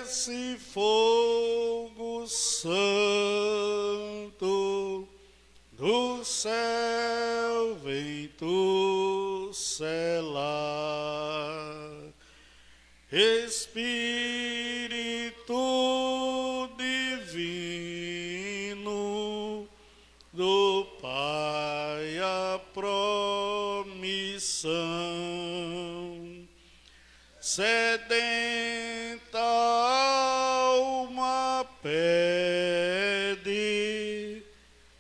desce fogo santo, do céu vem tu selar. Espírito divino, do Pai a promissão, sedenta alma pede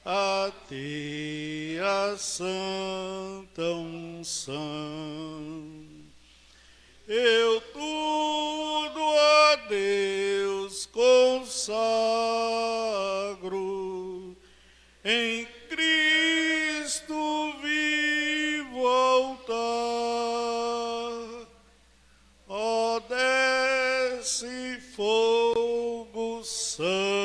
a ti a santa unção. Eu tudo a Deus consagro, em Cristo vivo altar. Ó, desce fogo santo,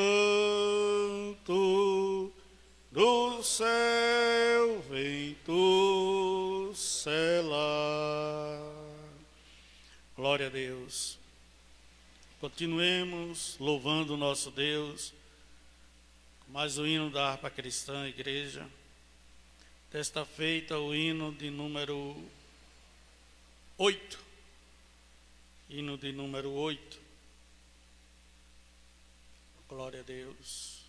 do céu vem tu selar. Glória a Deus. Continuemos louvando o nosso Deus. Mais o hino da harpa cristã, igreja. Desta feita, o hino de número 8. Hino de número 8. Glória a Deus.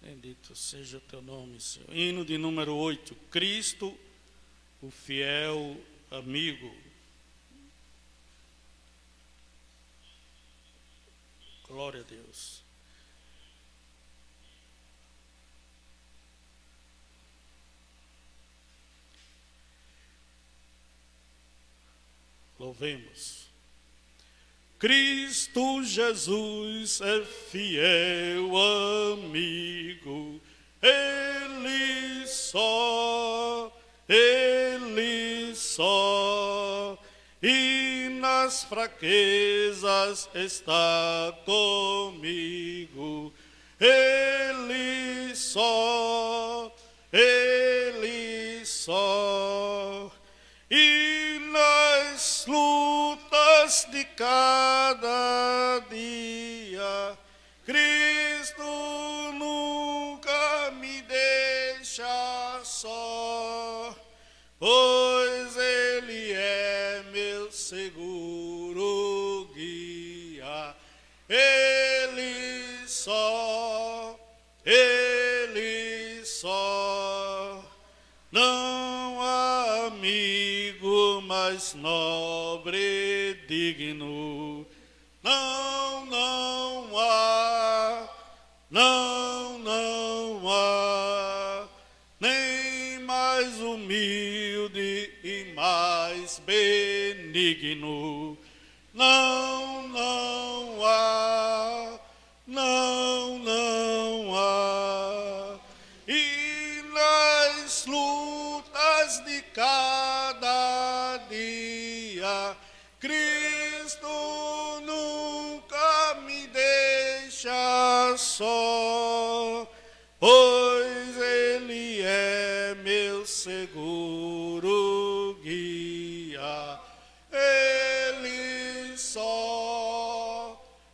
Bendito seja o teu nome, Senhor. Hino de número 8. Cristo, o fiel amigo. Glória a Deus. Louvemos. Cristo Jesus é fiel amigo, Ele só, e nas fraquezas está comigo, Ele só, e nas lutas de cada dia, Cristo nunca me deixa só, pois Ele é meu seguro guia. Ele só, não há amigo mais nobre e digno, não há, nem mais humilde e mais benigno, não há, e nas lutas de cada dia, Cristo nunca me deixa só, pois Ele é meu seguro guia.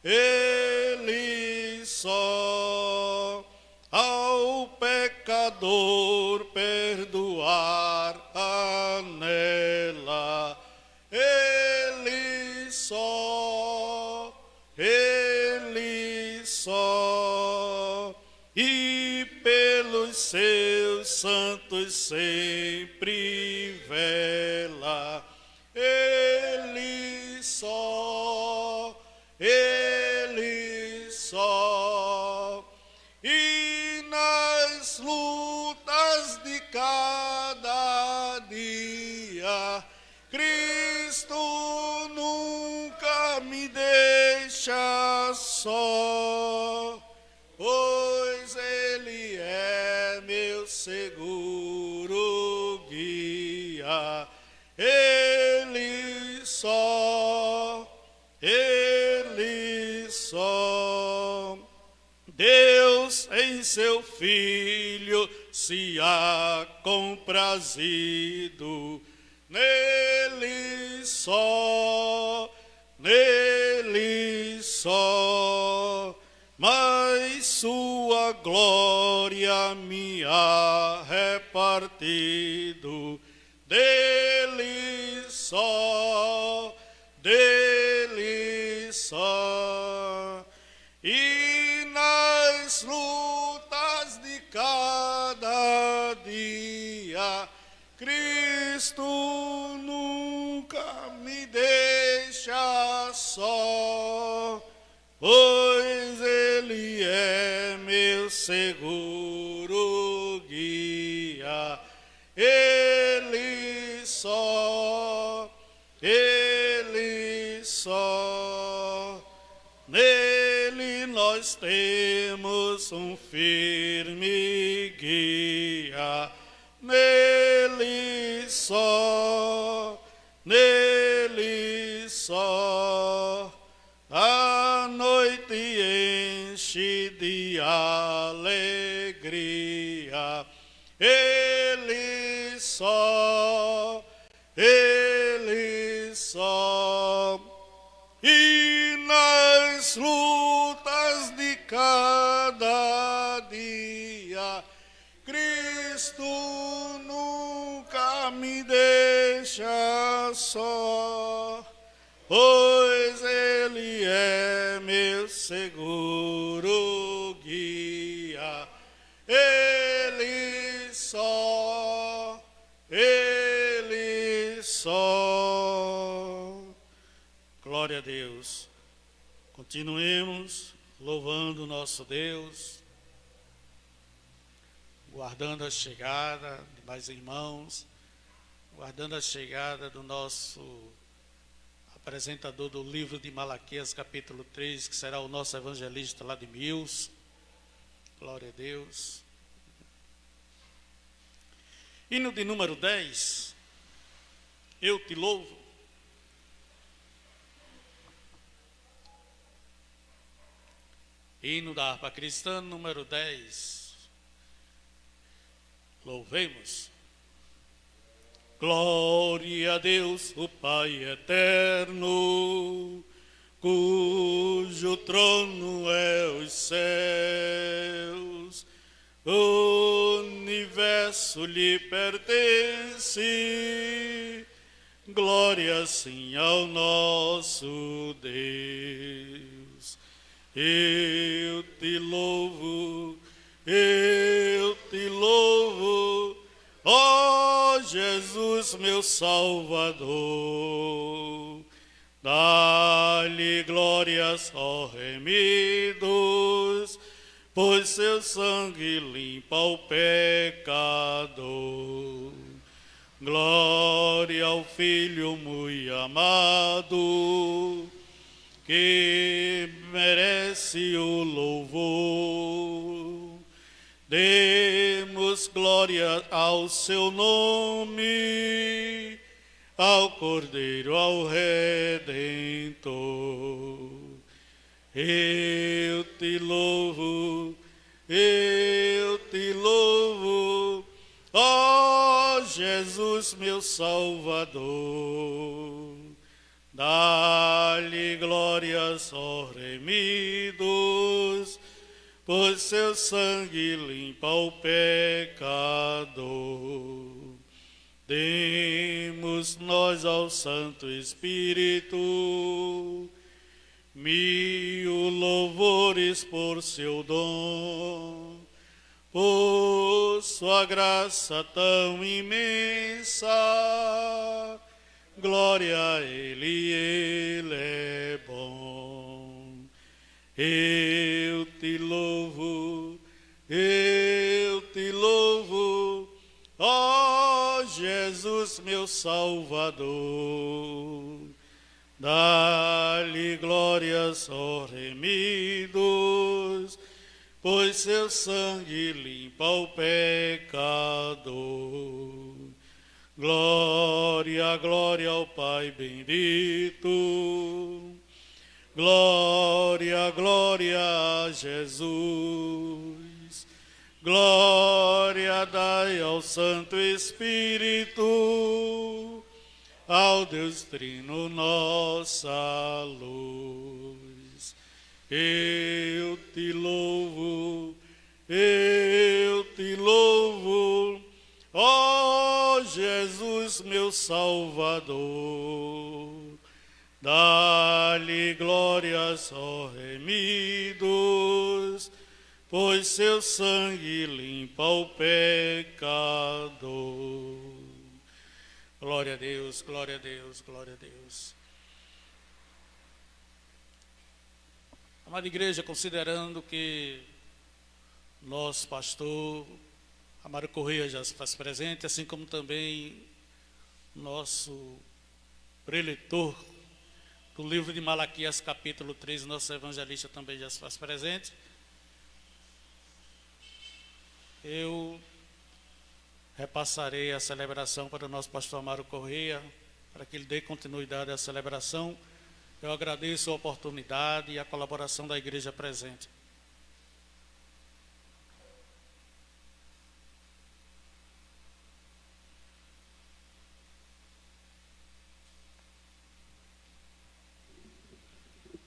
Ele só, ao pecador perdoar anela. Ele só, e pelos seus santos sempre vela. Ele só, e nas lutas de cada dia, Cristo nunca me deixa só, pois Ele é meu seguro guia. Ele só, Deus em seu Filho se comprazido nele só, mas sua glória me há repartido, dele só, e nas lutas de cada dia, Cristo nunca me deixa só, pois Ele é meu seguro guia. Ele só, nele nós temos um firme guia. Nele só, a noite enche de alegria. Ele só, e nas lutas de cada dia, Cristo nunca me deixa só, pois Ele é meu seguro guia. Ele só, Glória a Deus. Continuemos louvando o nosso Deus, guardando a chegada de mais irmãos, guardando a chegada do nosso apresentador do livro de Malaquias, capítulo 3, que será o nosso evangelista lá de Mills. Glória a Deus. Hino de número 10, Eu Te Louvo. Hino da harpa cristã, número 10. Louvemos. Glória a Deus, o Pai eterno, cujo trono é os céus. O universo lhe pertence, glória sim ao nosso Deus. Eu te louvo, ó Jesus meu Salvador. Dá-lhe glórias, ó remidos, pois seu sangue limpa o pecador. Glória ao Filho muito amado, que merece o louvor. Demos glória ao seu nome, ao Cordeiro, ao Redentor. Eu te louvo, ó Jesus meu Salvador. Dá-lhe glórias, ó remidos, pois seu sangue limpa o pecador. Demos nós ao Santo Espírito 1000 louvores por seu dom, por sua graça tão imensa. Glória a Ele é bom. Eu te louvo, ó Jesus meu Salvador. Dá-lhe glórias, ó remidos, pois seu sangue limpa o pecador. Glória, glória ao Pai bendito. Glória, glória a Jesus. Glória dai ao Santo Espírito, ao Deus Trino nossa luz. Eu te louvo, ó Jesus meu Salvador. Dá-lhe glórias, ó remidos, pois seu sangue limpa o pecador. Glória a Deus, glória a Deus, glória a Deus. Amada igreja, considerando que nosso pastor Amaro Correia já se faz presente, assim como também nosso preletor do livro de Malaquias, capítulo 3, nosso evangelista também já se faz presente. Eu repassarei a celebração para o nosso pastor Amaro Correia, para que ele dê continuidade à celebração. Eu agradeço a oportunidade e a colaboração da igreja presente.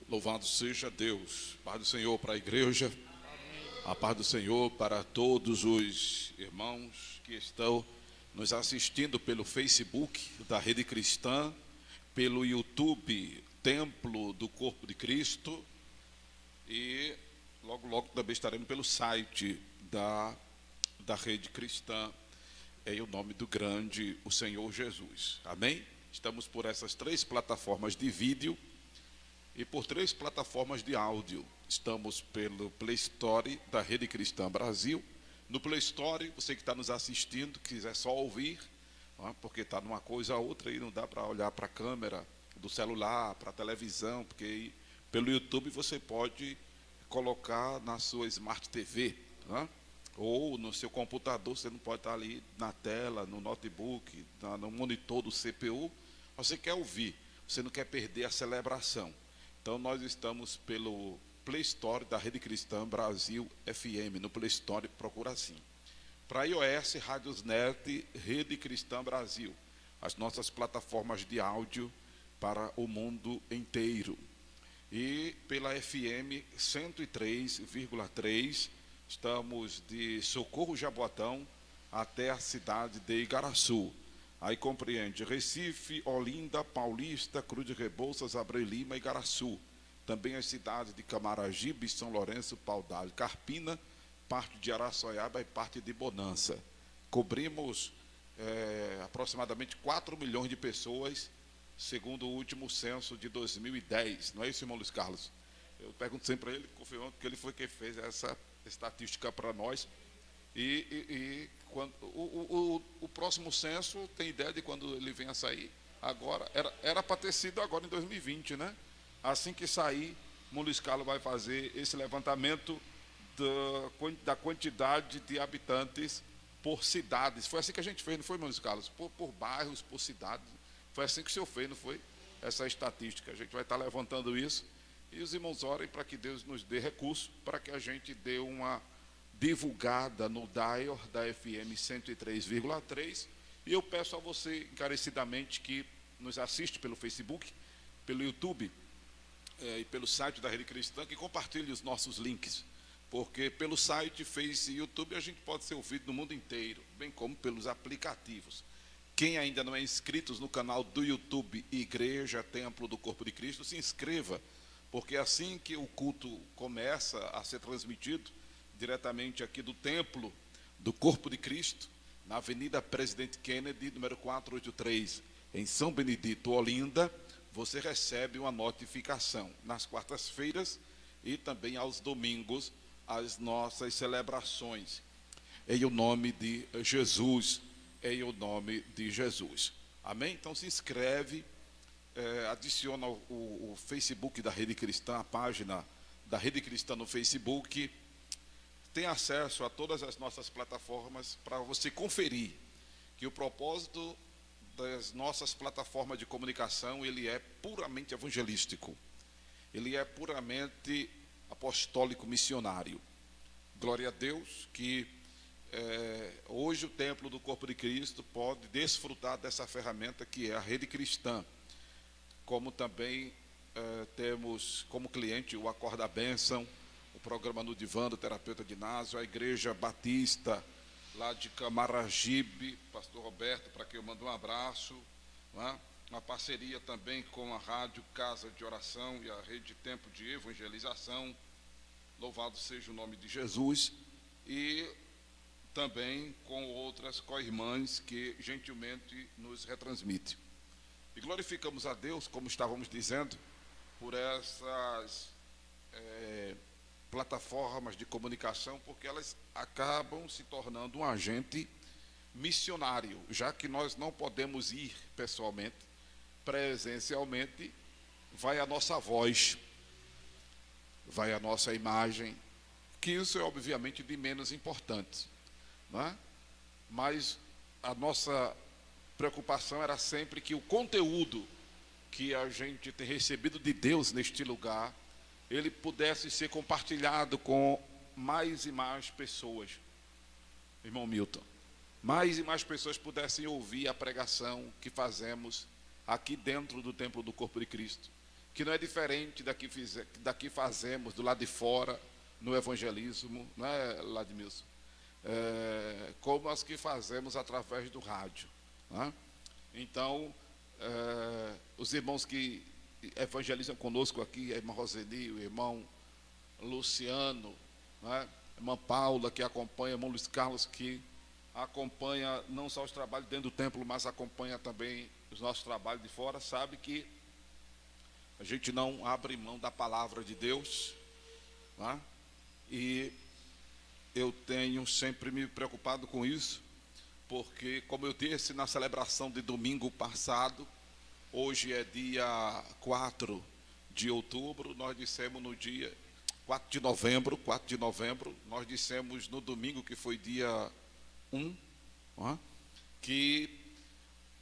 Louvado seja Deus. Paz do Senhor para a igreja. A paz do Senhor para todos os irmãos que estão nos assistindo pelo Facebook da Rede Cristã, pelo YouTube Templo do Corpo de Cristo, e logo também estaremos pelo site da Rede Cristã, em o nome do grande, o Senhor Jesus. Amém? Estamos por essas 3 plataformas de vídeo e por 3 plataformas de áudio. Estamos pelo Play Store da Rede Cristã Brasil. No Play Store, você que está nos assistindo, quiser só ouvir, porque está numa coisa ou outra e não dá para olhar para a câmera do celular, para a televisão, porque pelo YouTube você pode colocar na sua Smart TV, ou no seu computador, você não pode estar ali na tela, no notebook, no monitor do CPU. Você quer ouvir, você não quer perder a celebração. Então nós estamos pelo Play Store da Rede Cristã Brasil FM. No Play Store procura assim. Para iOS, Radiosnet, Rede Cristã Brasil. As nossas plataformas de áudio para o mundo inteiro. E pela FM 103,3, estamos de Socorro Jaboatão até a cidade de Igaraçu. Aí compreende Recife, Olinda, Paulista, Cruz de Rebouças, Abreu Lima e Igaraçu. Também as cidades de Camaragibe, São Lourenço, Paudalho, Carpina, parte de Araçoiaba e parte de Bonança. Cobrimos aproximadamente 4 milhões de pessoas, segundo o último censo de 2010. Não é isso, irmão Luiz Carlos? Eu pergunto sempre a ele, confirmando que ele foi quem fez essa estatística para nós. Quando, o próximo censo, tem ideia de quando ele vem a sair? Agora, era para ter sido agora em 2020, né? Assim que sair, o Luiz Carlos vai fazer esse levantamento da quantidade de habitantes por cidades. Foi assim que a gente fez, não foi, Luiz Carlos? Por bairros, por cidades. Foi assim que o senhor fez, não foi? Essa estatística. A gente vai estar levantando isso. E os irmãos orem para que Deus nos dê recurso, para que a gente dê uma divulgada no dial da FM 103,3. E eu peço a você encarecidamente que nos assiste pelo Facebook, pelo YouTube e pelo site da Rede Cristã, que compartilhe os nossos links, porque pelo site, Face e YouTube a gente pode ser ouvido no mundo inteiro, bem como pelos aplicativos. Quem ainda não é inscrito no canal do YouTube Igreja Templo do Corpo de Cristo, se inscreva, porque assim que o culto começa a ser transmitido diretamente aqui do Templo do Corpo de Cristo, na Avenida Presidente Kennedy, número 483, em São Benedito, Olinda, você recebe uma notificação nas quartas-feiras e também aos domingos, as nossas celebrações. Em o nome de Jesus, em o nome de Jesus. Amém? Então se inscreve, adiciona o Facebook da Rede Cristã, a página da Rede Cristã no Facebook. Tem acesso a todas as nossas plataformas para você conferir que o propósito das nossas plataformas de comunicação, ele é puramente evangelístico. Ele é puramente apostólico missionário. Glória a Deus que hoje o templo do corpo de Cristo pode desfrutar dessa ferramenta que é a rede cristã, como também temos como cliente o Acorda Bênção, o programa no Divã do terapeuta Dinásio, a Igreja Batista lá de Camaragibe, pastor Roberto, para quem eu mando um abraço, né? Uma parceria também com a Rádio Casa de Oração e a Rede Tempo de Evangelização, louvado seja o nome de Jesus, e também com outras co-irmãs que gentilmente nos retransmite. E glorificamos a Deus, como estávamos dizendo, por essas plataformas de comunicação, porque elas acabam se tornando um agente missionário, já que nós não podemos ir pessoalmente, presencialmente, vai a nossa voz, vai a nossa imagem, que isso é obviamente de menos importante, não é? Mas a nossa preocupação era sempre que o conteúdo que a gente tem recebido de Deus neste lugar, ele pudesse ser compartilhado com mais e mais pessoas, irmão Milton, mais e mais pessoas pudessem ouvir a pregação que fazemos aqui dentro do templo do corpo de Cristo, que não é diferente daqui fazemos do lado de fora, no evangelismo, não é, Ladmilson? Como as que fazemos através do rádio, não é? Então, os irmãos que evangelizam conosco aqui, a irmã Roseli, o irmão Luciano, não é? A irmã Paula, que acompanha, o irmão Luiz Carlos, que acompanha não só os trabalhos dentro do templo, mas acompanha também os nossos trabalhos de fora, sabe que a gente não abre mão da palavra de Deus, não é? E eu tenho sempre me preocupado com isso, porque, como eu disse na celebração de domingo passado, hoje é dia 4 de outubro, nós dissemos no dia 4 de novembro, nós dissemos no domingo, que foi dia 1, que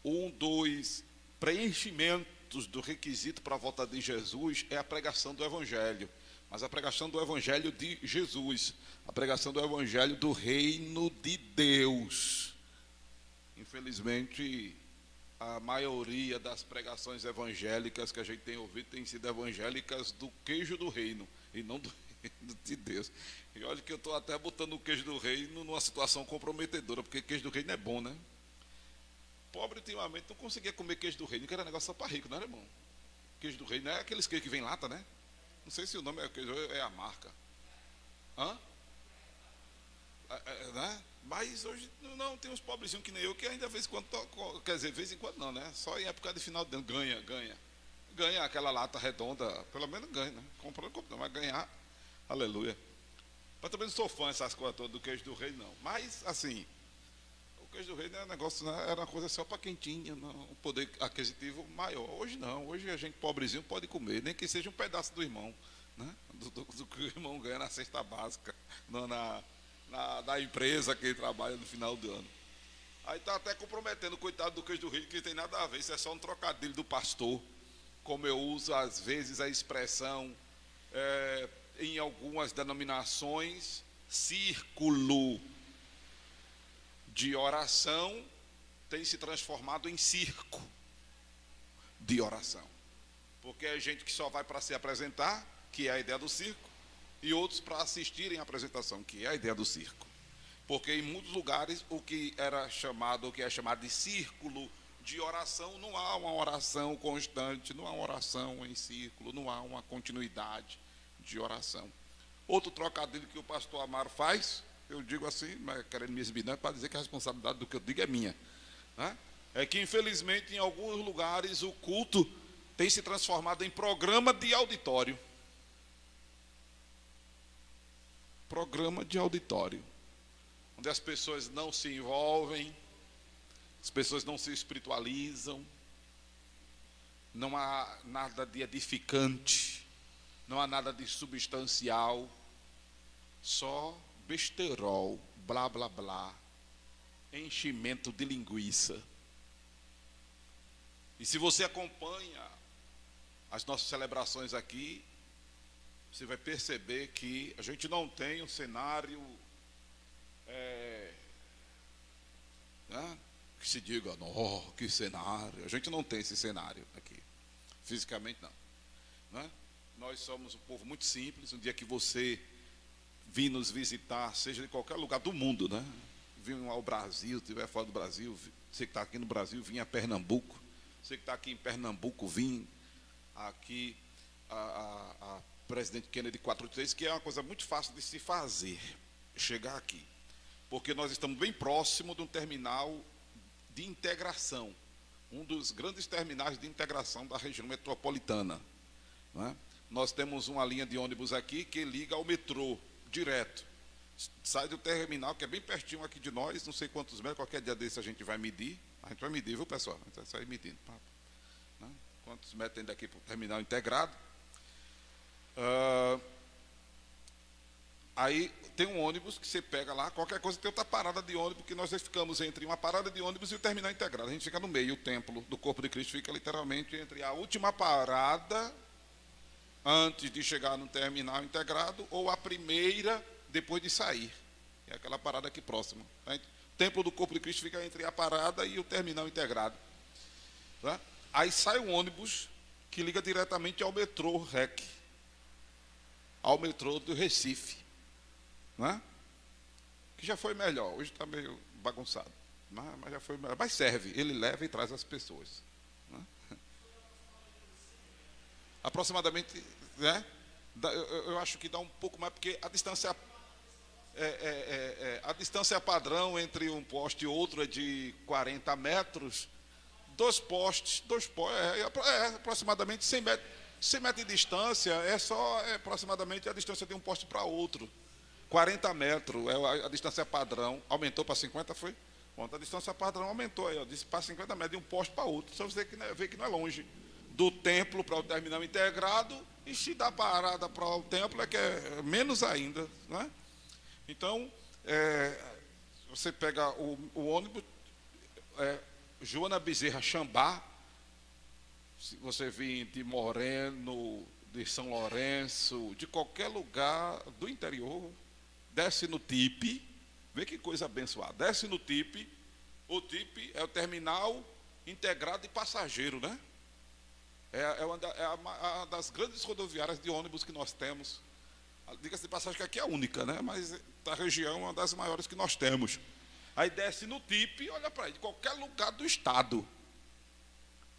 um dos preenchimentos do requisito para a volta de Jesus é a pregação do Evangelho, mas a pregação do Evangelho de Jesus, a pregação do Evangelho do Reino de Deus. Infelizmente, a maioria das pregações evangélicas que a gente tem ouvido tem sido evangélicas do queijo do reino, e não do reino de Deus. E olha que eu estou até botando o queijo do reino numa situação comprometedora, porque queijo do reino é bom, né? Pobre, ultimamente, não conseguia comer queijo do reino, que era negócio só para rico, não era, irmão? Queijo do reino não é aqueles queijos que vem em lata, né? Não sei se o nome é queijo, é a marca. Né? Mas hoje não, tem uns pobrezinhos que nem eu, que ainda vez em quando, quer dizer, vez em quando não, né? Só em época de final de ano, ganha aquela lata redonda, pelo menos ganha, né? Comprando, mas ganhar, aleluia. Mas também não sou fã dessas coisas todas do queijo do rei, não. Mas, assim, o queijo do rei não é um negócio, né? Era uma coisa só para quem tinha um poder aquisitivo maior. Hoje não, hoje a gente pobrezinho pode comer, nem que seja um pedaço do irmão, né? Do que o irmão ganha na cesta básica, da empresa que ele trabalha no final do ano. Aí está até comprometendo, coitado do queijo do rei, que não tem nada a ver, isso é só um trocadilho do pastor, como eu uso às vezes a expressão, em algumas denominações, círculo de oração tem se transformado em circo de oração, porque é gente que só vai para se apresentar, que é a ideia do circo, e outros para assistirem à apresentação, que é a ideia do circo. Porque em muitos lugares o que é chamado de círculo de oração, não há uma oração constante, não há uma oração em círculo, não há uma continuidade de oração. Outro trocadilho que o pastor Amaro faz, eu digo assim, mas querendo me exibir, para dizer que a responsabilidade do que eu digo é minha, né? É que infelizmente em alguns lugares o culto tem se transformado em programa de auditório. Programa de auditório, onde as pessoas não se envolvem, as pessoas não se espiritualizam, não há nada de edificante, não há nada de substancial, só besterol, blá blá blá, enchimento de linguiça. E se você acompanha as nossas celebrações aqui, você vai perceber que a gente não tem um cenário né? Que se diga, oh, que cenário. A gente não tem esse cenário aqui, fisicamente não, né? Nós somos um povo muito simples. Um dia que você vir nos visitar, seja de qualquer lugar do mundo, né? Vir ao Brasil, se estiver fora do Brasil, você que está aqui no Brasil, vim a Pernambuco. Você que está aqui em Pernambuco, vim aqui a Presidente Kennedy 483, que é uma coisa muito fácil de se fazer, chegar aqui. Porque nós estamos bem próximo de um terminal de integração, um dos grandes terminais de integração da região metropolitana, né? Nós temos uma linha de ônibus aqui que liga ao metrô direto. Sai do terminal, que é bem pertinho aqui de nós, não sei quantos metros, qualquer dia desse a gente vai medir. A gente vai medir, viu, pessoal? A gente vai sair medindo, né? Quantos metros tem daqui para o terminal integrado. Aí tem um ônibus que você pega lá, qualquer coisa tem outra parada de ônibus, que nós ficamos entre uma parada de ônibus e o terminal integrado. A gente fica no meio, o templo do corpo de Cristo fica literalmente entre a última parada, antes de chegar no terminal integrado, ou a primeira, depois de sair. É aquela parada aqui próxima. O templo do corpo de Cristo fica entre a parada e o terminal integrado, tá? Aí sai um ônibus que liga diretamente ao metrô REC, ao metrô do Recife, né? Que já foi melhor. Hoje está meio bagunçado, mas já foi melhor. Mas serve, ele leva e traz as pessoas, né? Aproximadamente, né? Eu acho que dá um pouco mais, porque a distância a distância padrão entre um poste e outro é de 40 metros. Dois postes, aproximadamente 100 metros. 100 metros de distância é aproximadamente a distância de um poste para outro. 40 metros é a distância padrão. Aumentou para 50, foi? Bom, a distância padrão aumentou aí, ó, disse para 50 metros de um poste para outro. Só você vê que não é longe. Do templo para o terminal integrado, e se dá parada para o templo, é que é menos ainda, né? Então, você pega o ônibus, Joana Bezerra Xambá, se você vir de Moreno, de São Lourenço, de qualquer lugar do interior, desce no TIP, vê que coisa abençoada, desce no TIP. O TIP é o terminal integrado de passageiro, né? É uma das grandes rodoviárias de ônibus que nós temos. Diga-se de passagem que aqui é a única, né? Mas da região é uma das maiores que nós temos. Aí desce no TIP, olha para aí, de qualquer lugar do estado.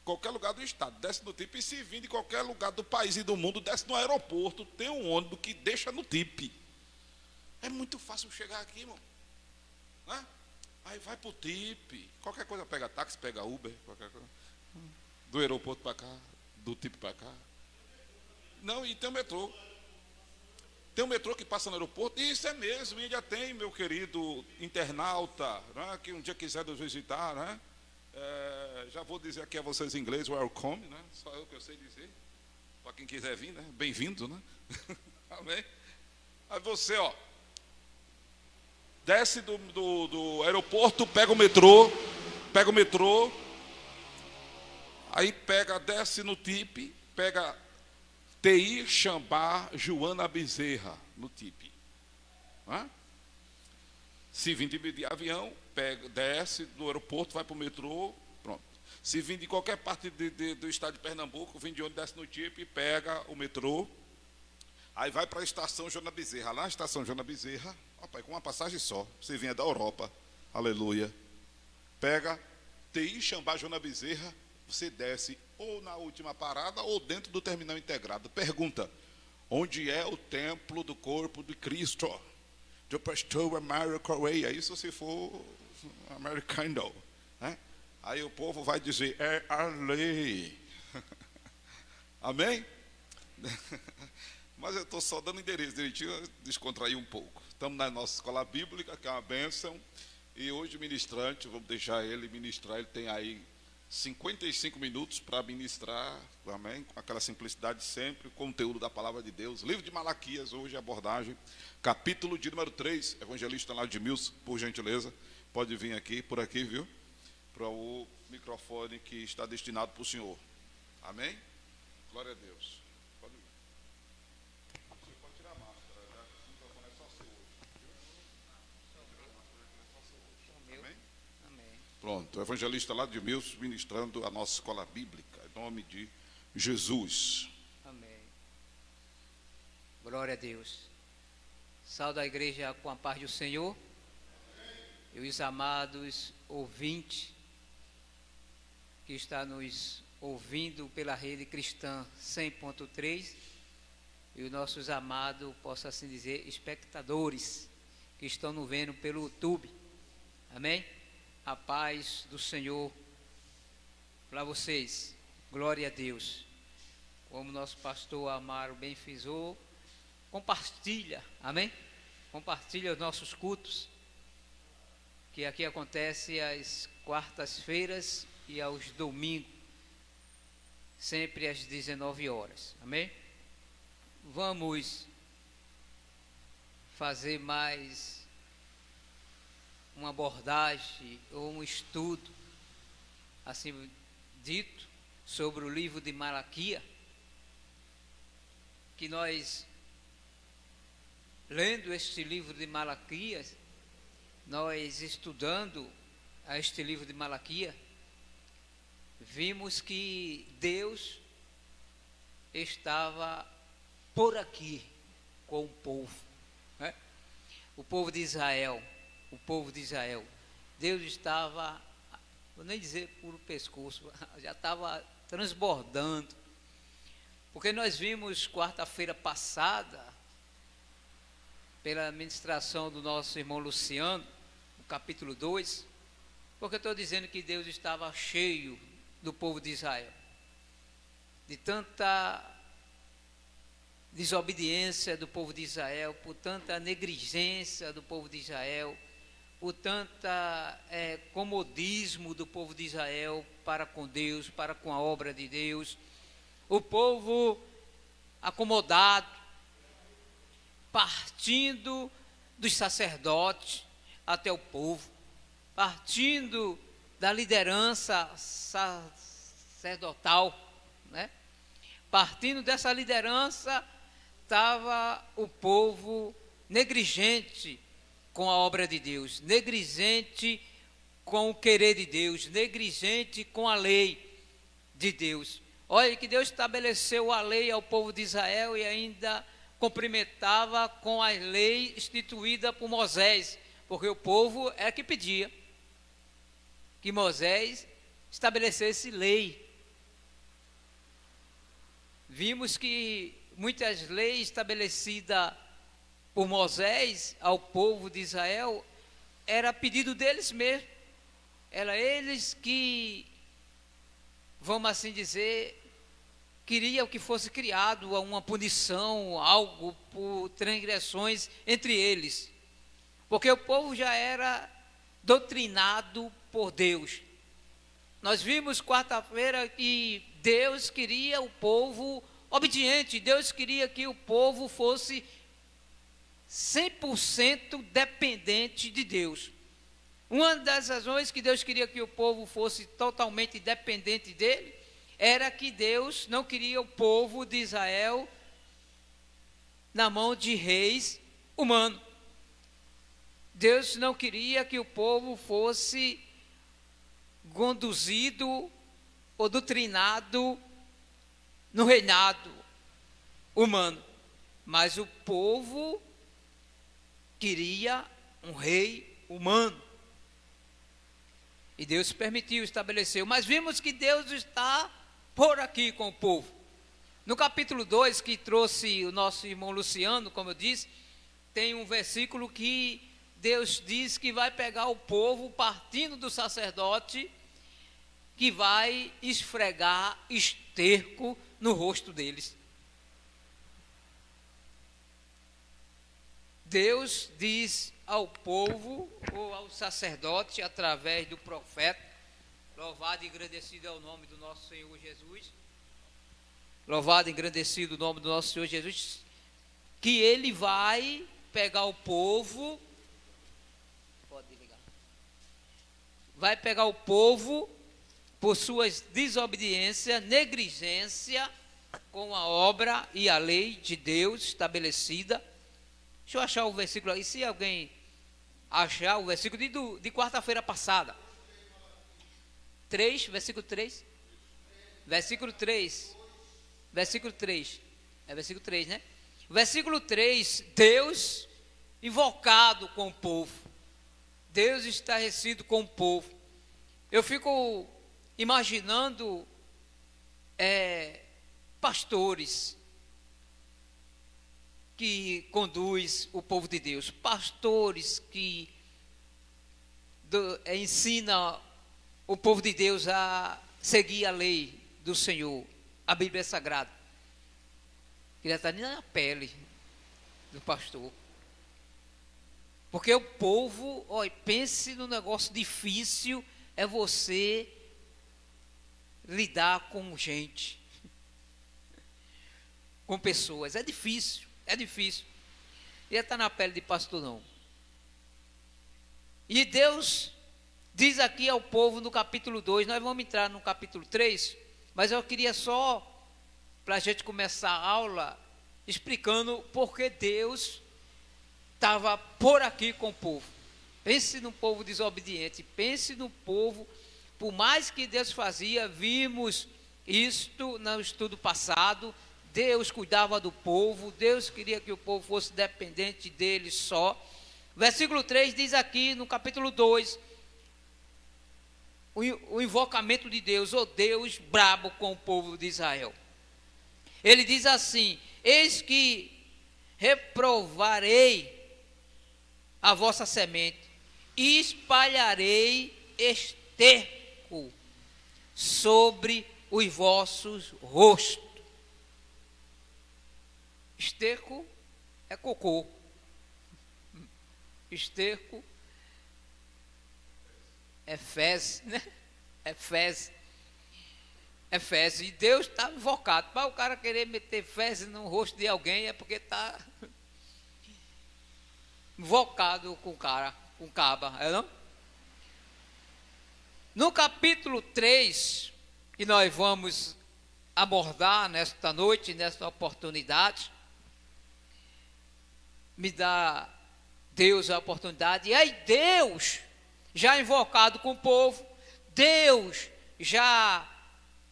Qualquer lugar do estado, desce no TIP. E se vir de qualquer lugar do país e do mundo, desce no aeroporto, tem um ônibus que deixa no TIP. É muito fácil chegar aqui, irmão, né? Aí vai para o TIP, qualquer coisa, pega táxi, pega Uber, qualquer coisa. Do aeroporto para cá, do TIP para cá. Não, e tem o metrô. Tem um metrô que passa no aeroporto, e isso é mesmo, e já tem, meu querido internauta, né, que um dia quiser nos visitar, né? Já vou dizer aqui a vocês em inglês, welcome, né? Só eu que eu sei dizer. Para quem quiser vir, né? Bem-vindo, né? Amém? Aí você, ó, desce do aeroporto, pega o metrô, aí desce no TIP, pega TI Xambá Joana Bezerra no TIP. Se vir de avião, desce do aeroporto, vai para o metrô, pronto. Se vir de qualquer parte do estado de Pernambuco, vem de onde desce no TIP, pega o metrô, aí vai para a estação Joana Bezerra. Lá na estação Joana Bezerra, opa, com uma passagem só, você vinha da Europa, aleluia. Pega TI Xambá Joana Bezerra, você desce ou na última parada ou dentro do terminal integrado. Pergunta: onde é o templo do corpo de Cristo? Do pastor Américo Way. Aí se você for americano, né? Aí o povo vai dizer: é ali. Amém? Mas eu estou só dando endereço direitinho, descontrair um pouco. Estamos na nossa escola bíblica, que é uma bênção. E hoje o ministrante, vamos deixar ele ministrar, ele tem aí 55 minutos para ministrar, amém? Com aquela simplicidade sempre, o conteúdo da palavra de Deus. Livro de Malaquias, hoje a abordagem, capítulo de número 3, evangelista lá de Milson, por gentileza, pode vir aqui, por aqui, viu? Para o microfone que está destinado para o senhor. Amém? Glória a Deus. Pode vir. Você pode tirar a máscara, já que o microfone é só seu hoje. Amém? Amém. Pronto, o evangelista lá de Milson ministrando a nossa escola bíblica, em nome de Jesus. Amém. Glória a Deus. Saúde a igreja com a paz do Senhor. E os amados ouvintes que está nos ouvindo pela rede cristã 100.3 e os nossos amados, posso assim dizer, espectadores que estão nos vendo pelo YouTube. Amém? A paz do Senhor para vocês. Glória a Deus. Como nosso pastor Amaro bem frisou, compartilha, amém? Compartilha os nossos cultos, que aqui acontece às quartas-feiras e aos domingos, sempre às 19 horas, amém? Vamos fazer mais uma abordagem ou um estudo, assim dito, sobre o livro de Malaquias, que nós, lendo este livro de Malaquias, nós estudando este livro de Malaquias, vimos que Deus estava por aqui com o povo, né? O povo de Israel, Deus estava, vou nem dizer por pescoço, já estava transbordando, porque nós vimos quarta-feira passada, pela ministração do nosso irmão Luciano, no capítulo 2, porque eu estou dizendo que Deus estava cheio do povo de Israel, de tanta desobediência do povo de Israel, por tanta negligência do povo de Israel, por tanta comodismo do povo de Israel para com Deus, para com a obra de Deus, o povo acomodado, partindo dos sacerdotes até o povo, partindo da liderança sacerdotal, né? Partindo dessa liderança, estava o povo negligente com a obra de Deus, negligente com o querer de Deus, negligente com a lei de Deus. Olha que Deus estabeleceu a lei ao povo de Israel e ainda cumprimentava com a lei instituída por Moisés, porque o povo era que pedia que Moisés estabelecesse lei. Vimos que muitas leis estabelecidas por Moisés ao povo de Israel era pedido deles mesmos, era eles que, vamos assim dizer, queriam que fosse criado uma punição, algo por transgressões entre eles, porque o povo já era doutrinado por Deus. Nós vimos quarta-feira que Deus queria o povo obediente, Deus queria que o povo fosse 100% dependente de Deus. Uma das razões que Deus queria que o povo fosse totalmente dependente dele, era que Deus não queria o povo de Israel na mão de reis humanos. Deus não queria que o povo fosse conduzido ou doutrinado no reinado humano, mas o povo queria um rei humano. E Deus permitiu, estabeleceu. Mas vimos que Deus está por aqui com o povo. No capítulo 2, que trouxe o nosso irmão Luciano, como eu disse, tem um versículo que Deus diz que vai pegar o povo partindo do sacerdote, que vai esfregar esterco no rosto deles. Deus diz ao povo, ou ao sacerdote, através do profeta, louvado e engrandecido é o nome do nosso Senhor Jesus, louvado e engrandecido o nome do nosso Senhor Jesus, que ele vai pegar o povo, vai pegar o povo por suas desobediências, negligência com a obra e a lei de Deus estabelecida. Deixa eu achar o versículo aí, se alguém achar o versículo de quarta-feira passada. 3, versículo 3. Versículo 3. Versículo 3. É versículo 3, né? Versículo 3, Deus invocado com o povo. Deus estarrecido com o povo. Eu fico imaginando pastores que conduz o povo de Deus, pastores que ensina o povo de Deus a seguir a lei do Senhor, a Bíblia Sagrada. Queria estar nem na pele do pastor. Porque o povo, olha, pense no negócio difícil, é você lidar com gente, com pessoas. É difícil, é difícil. Ia estar na pele de pastor, não. E Deus diz aqui ao povo no capítulo 2, nós vamos entrar no capítulo 3, mas eu queria só, para a gente começar a aula, explicando por que Deus estava por aqui com o povo. Pense no povo desobediente, pense no povo, por mais que Deus fazia, vimos isto no estudo passado, Deus cuidava do povo, Deus queria que o povo fosse dependente dele só. Versículo 3 diz aqui no capítulo 2, o invocamento de Deus, o Deus brabo com o povo de Israel. Ele diz assim: eis que reprovarei a vossa semente e espalharei esterco sobre os vossos rostos. Esterco é cocô. Esterco é fezes, né? É fezes. É fezes. E Deus está invocado. Para o cara querer meter fezes no rosto de alguém é porque está invocado com cara, com caba, é não? No capítulo 3, que nós vamos abordar nesta noite, nesta oportunidade, me dá Deus a oportunidade, e aí Deus, já invocado com o povo, Deus já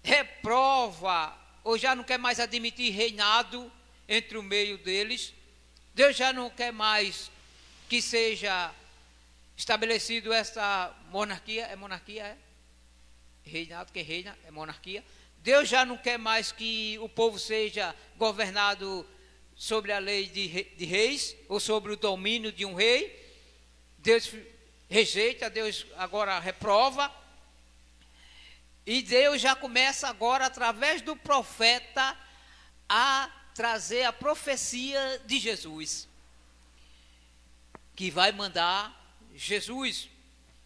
reprova, ou já não quer mais admitir reinado entre o meio deles, Deus já não quer mais que seja estabelecido essa monarquia, reinado, quem reina é monarquia. Deus já não quer mais que o povo seja governado sobre a lei de reis, ou sobre o domínio de um rei. Deus rejeita, Deus agora reprova, e Deus já começa agora, através do profeta, a trazer a profecia de Jesus, que vai mandar Jesus.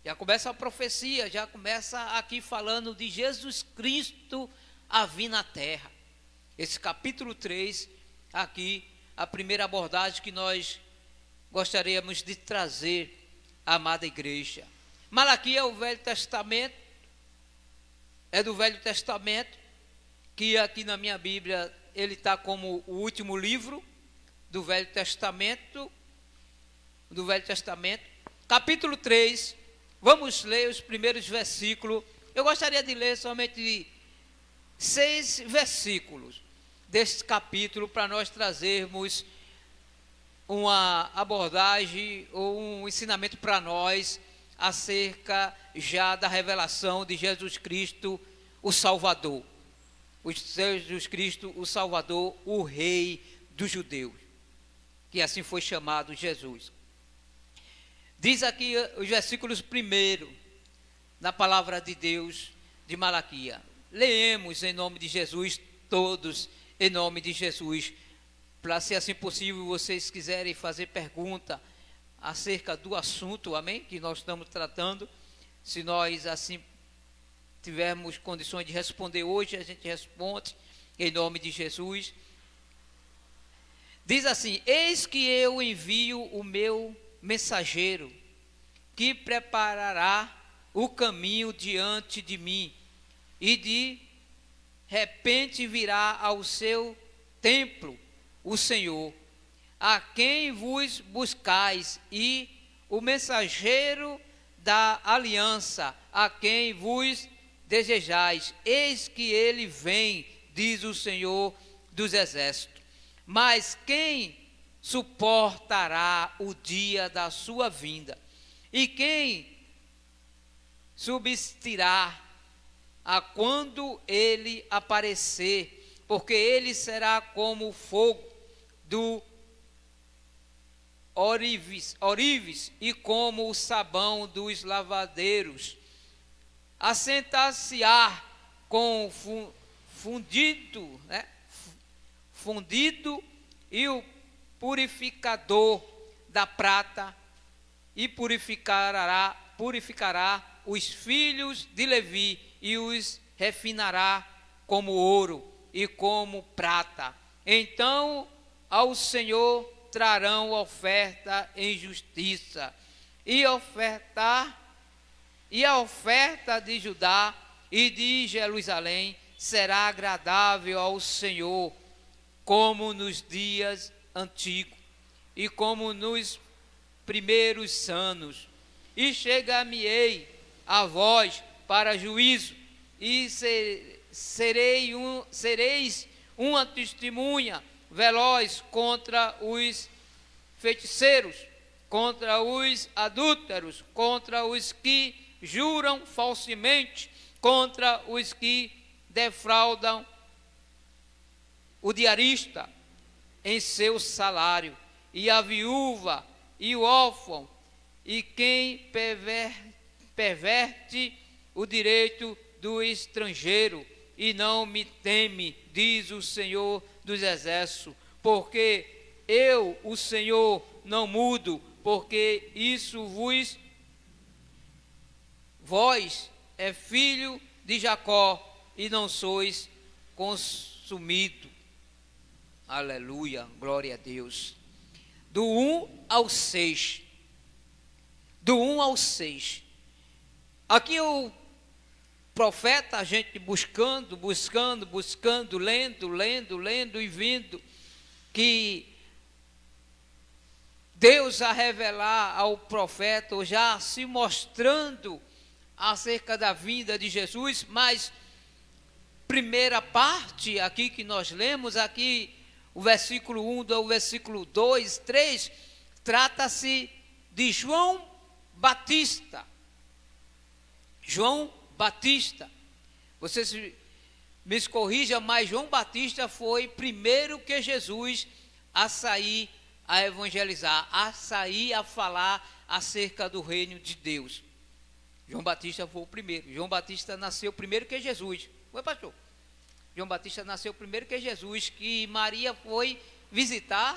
Já começa a profecia, já começa aqui falando de Jesus Cristo a vir na terra. Esse capítulo 3, aqui, a primeira abordagem que nós gostaríamos de trazer à amada igreja. Malaquias é o Velho Testamento, é do Velho Testamento, que aqui na minha Bíblia ele está como o último livro do Velho Testamento, capítulo 3, vamos ler os primeiros versículos. Eu gostaria de ler somente 6 versículos desse capítulo, para nós trazermos uma abordagem ou um ensinamento para nós acerca já da revelação de Jesus Cristo, o Salvador. Jesus Cristo, o Salvador, o Rei dos Judeus, que assim foi chamado Jesus. Diz aqui os versículos primeiro, na palavra de Deus, de Malaquias. Leemos em nome de Jesus, todos em nome de Jesus, para, se assim possível, vocês quiserem fazer pergunta acerca do assunto, amém, que nós estamos tratando. Se nós assim tivermos condições de responder hoje, a gente responde em nome de Jesus. Diz assim: eis que eu envio o meu mensageiro, que preparará o caminho diante de mim, e de repente virá ao seu templo o Senhor, a quem vos buscais, e o mensageiro da aliança, a quem vos desejais, eis que ele vem, diz o Senhor dos Exércitos. Mas quem suportará o dia da sua vinda? E quem subsistirá a quando ele aparecer? Porque ele será como o fogo do orives e como o sabão dos lavadeiros. Assentar-se-á com fundido e o purificador da prata, e purificará os filhos de Levi e os refinará como ouro e como prata. Então ao Senhor trarão oferta em justiça, e a oferta de Judá e de Jerusalém será agradável ao Senhor, como nos dias antigos e como nos primeiros anos. E chegar-me-ei a vós para juízo, e sereis uma testemunha veloz contra os feiticeiros, contra os adúlteros, contra os que juram falsamente, contra os que defraudam o diarista em seu salário, e a viúva e o órfão, e quem perverte o direito do estrangeiro, e não me teme, diz o Senhor dos Exércitos, porque eu, o Senhor, não mudo, porque isso vós é filho de Jacó, e não sois consumido. Aleluia, glória a Deus. Do 1 ao 6. Do 1 ao 6. Aqui o profeta, a gente buscando, lendo e vindo, que Deus a revelar ao profeta, ou já se mostrando acerca da vinda de Jesus. Mas primeira parte aqui que nós lemos, aqui o versículo 1 do versículo 2, 3, trata-se de João Batista. João Batista, vocês me corrijam, mas João Batista foi primeiro que Jesus a sair a evangelizar, a sair a falar acerca do reino de Deus. João Batista foi o primeiro. João Batista nasceu primeiro que Jesus. Foi, pastor? João Batista nasceu primeiro que Jesus, que Maria foi visitar,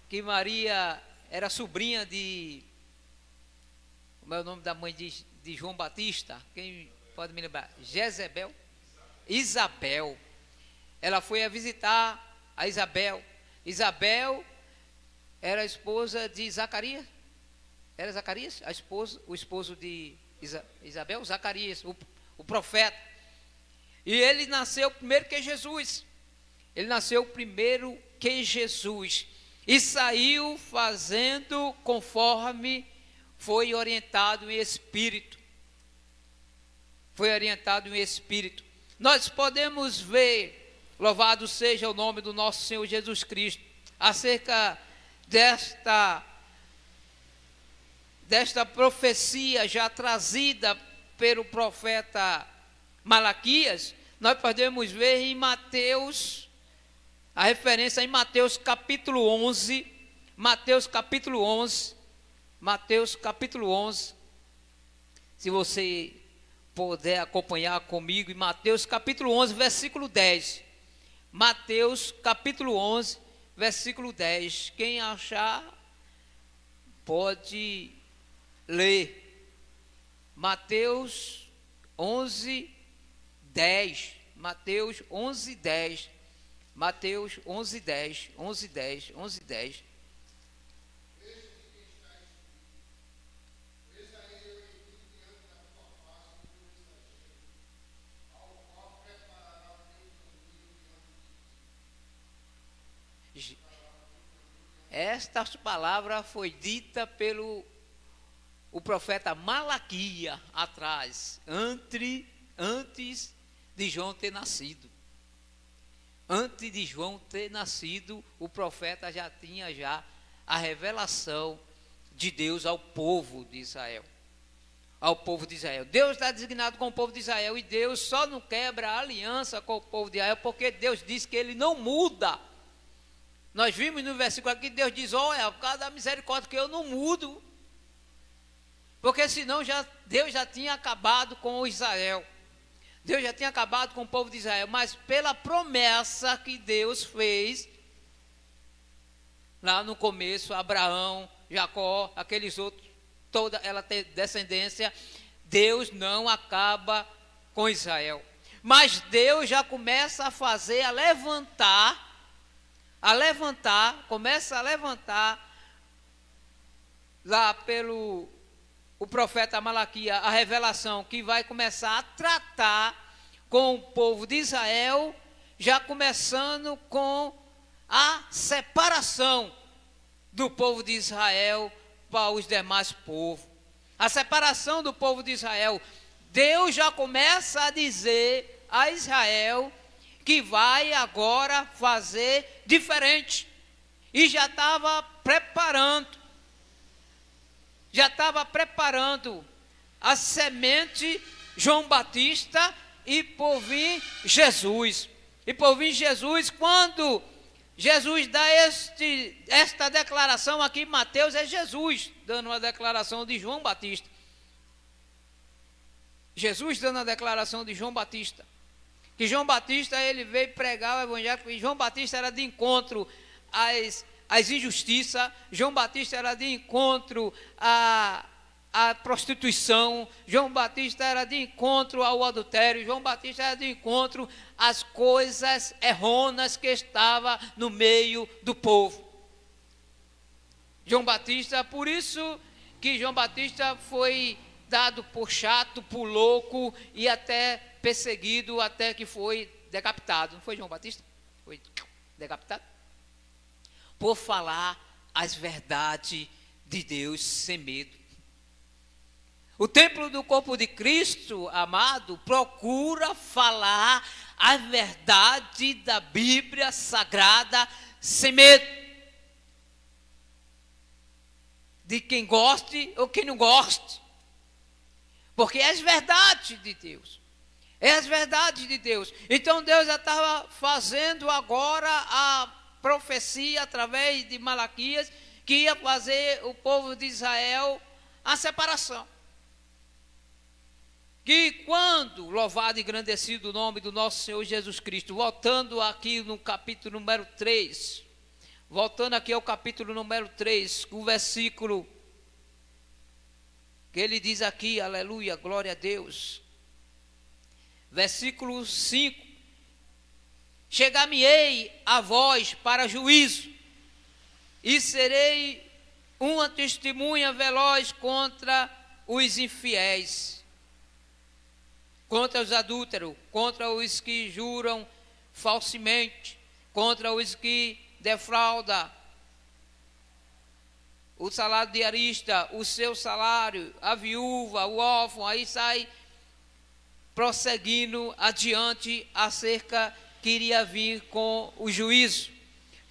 que Maria era sobrinha de... Como é o nome da mãe de João Batista? Quem pode me lembrar? Jezebel? Isabel. Ela foi a visitar a Isabel. Isabel era a esposa de Zacarias. Era Zacarias? O esposo de Isabel? Zacarias, o profeta. E ele nasceu primeiro que Jesus. Ele nasceu primeiro que Jesus. E saiu fazendo conforme foi orientado em espírito. Foi orientado em espírito. Nós podemos ver, louvado seja o nome do nosso Senhor Jesus Cristo, acerca desta profecia já trazida pelo profeta Malaquias. Nós podemos ver em Mateus, a referência em Mateus capítulo 11, Mateus capítulo 11, se você puder acompanhar comigo, em Mateus capítulo 11, versículo 10, Mateus capítulo 11, versículo 10, quem achar, pode ler, Mateus 11, 10, Mateus 11, 10, Mateus 11, 10, 11, 10, 11, 10. Esta palavra foi dita pelo o profeta Malaquias atrás, antes de João ter nascido. Antes de João ter nascido, o profeta já tinha a revelação de Deus ao povo de Israel. Ao povo de Israel. Deus está designado com o povo de Israel e Deus só não quebra a aliança com o povo de Israel porque Deus diz que ele não muda. Nós vimos no versículo aqui, Deus diz, olha, por causa da misericórdia que eu não mudo. Porque senão Deus já tinha acabado com Israel. Deus já tinha acabado com o povo de Israel. Mas pela promessa que Deus fez, lá no começo, Abraão, Jacó, aqueles outros, toda ela tem descendência, Deus não acaba com Israel. Mas Deus já começa a fazer, começa a levantar lá pelo o profeta Malaquias, a revelação que vai começar a tratar com o povo de Israel, já começando com a separação do povo de Israel para os demais povos. A separação do povo de Israel. Deus já começa a dizer a Israel que vai agora fazer diferente. E já estava preparando a semente João Batista e por vir Jesus. E por vir Jesus, quando Jesus dá esta declaração aqui, Mateus é Jesus dando uma declaração de João Batista. Jesus dando a declaração de João Batista. Que João Batista, ele veio pregar o evangelho, e João Batista era de encontro às injustiças, João Batista era de encontro à prostituição, João Batista era de encontro ao adultério, João Batista era de encontro às coisas errôneas que estavam no meio do povo. João Batista, por isso que João Batista foi dado por chato, por louco e até perseguido, até que foi decapitado. Não foi João Batista? Foi decapitado? Por falar as verdades de Deus sem medo. O templo do corpo de Cristo, amado, procura falar a verdade da Bíblia Sagrada sem medo. De quem goste ou quem não goste. Porque é as verdades de Deus. É as verdades de Deus. Então Deus já estava fazendo agora a profecia através de Malaquias, que ia fazer o povo de Israel a separação. Que quando, louvado e engrandecido o nome do nosso Senhor Jesus Cristo, voltando aqui no capítulo número 3, voltando aqui ao capítulo número 3, o versículo que ele diz aqui, aleluia, glória a Deus. Versículo 5. Chegar-me-ei a vós para juízo, e serei uma testemunha veloz contra os infiéis, contra os adúlteros, contra os que juram falsamente, contra os que defraudam o salário diarista, o seu salário, a viúva, o órfão, aí sai prosseguindo adiante acerca que iria vir com o juízo,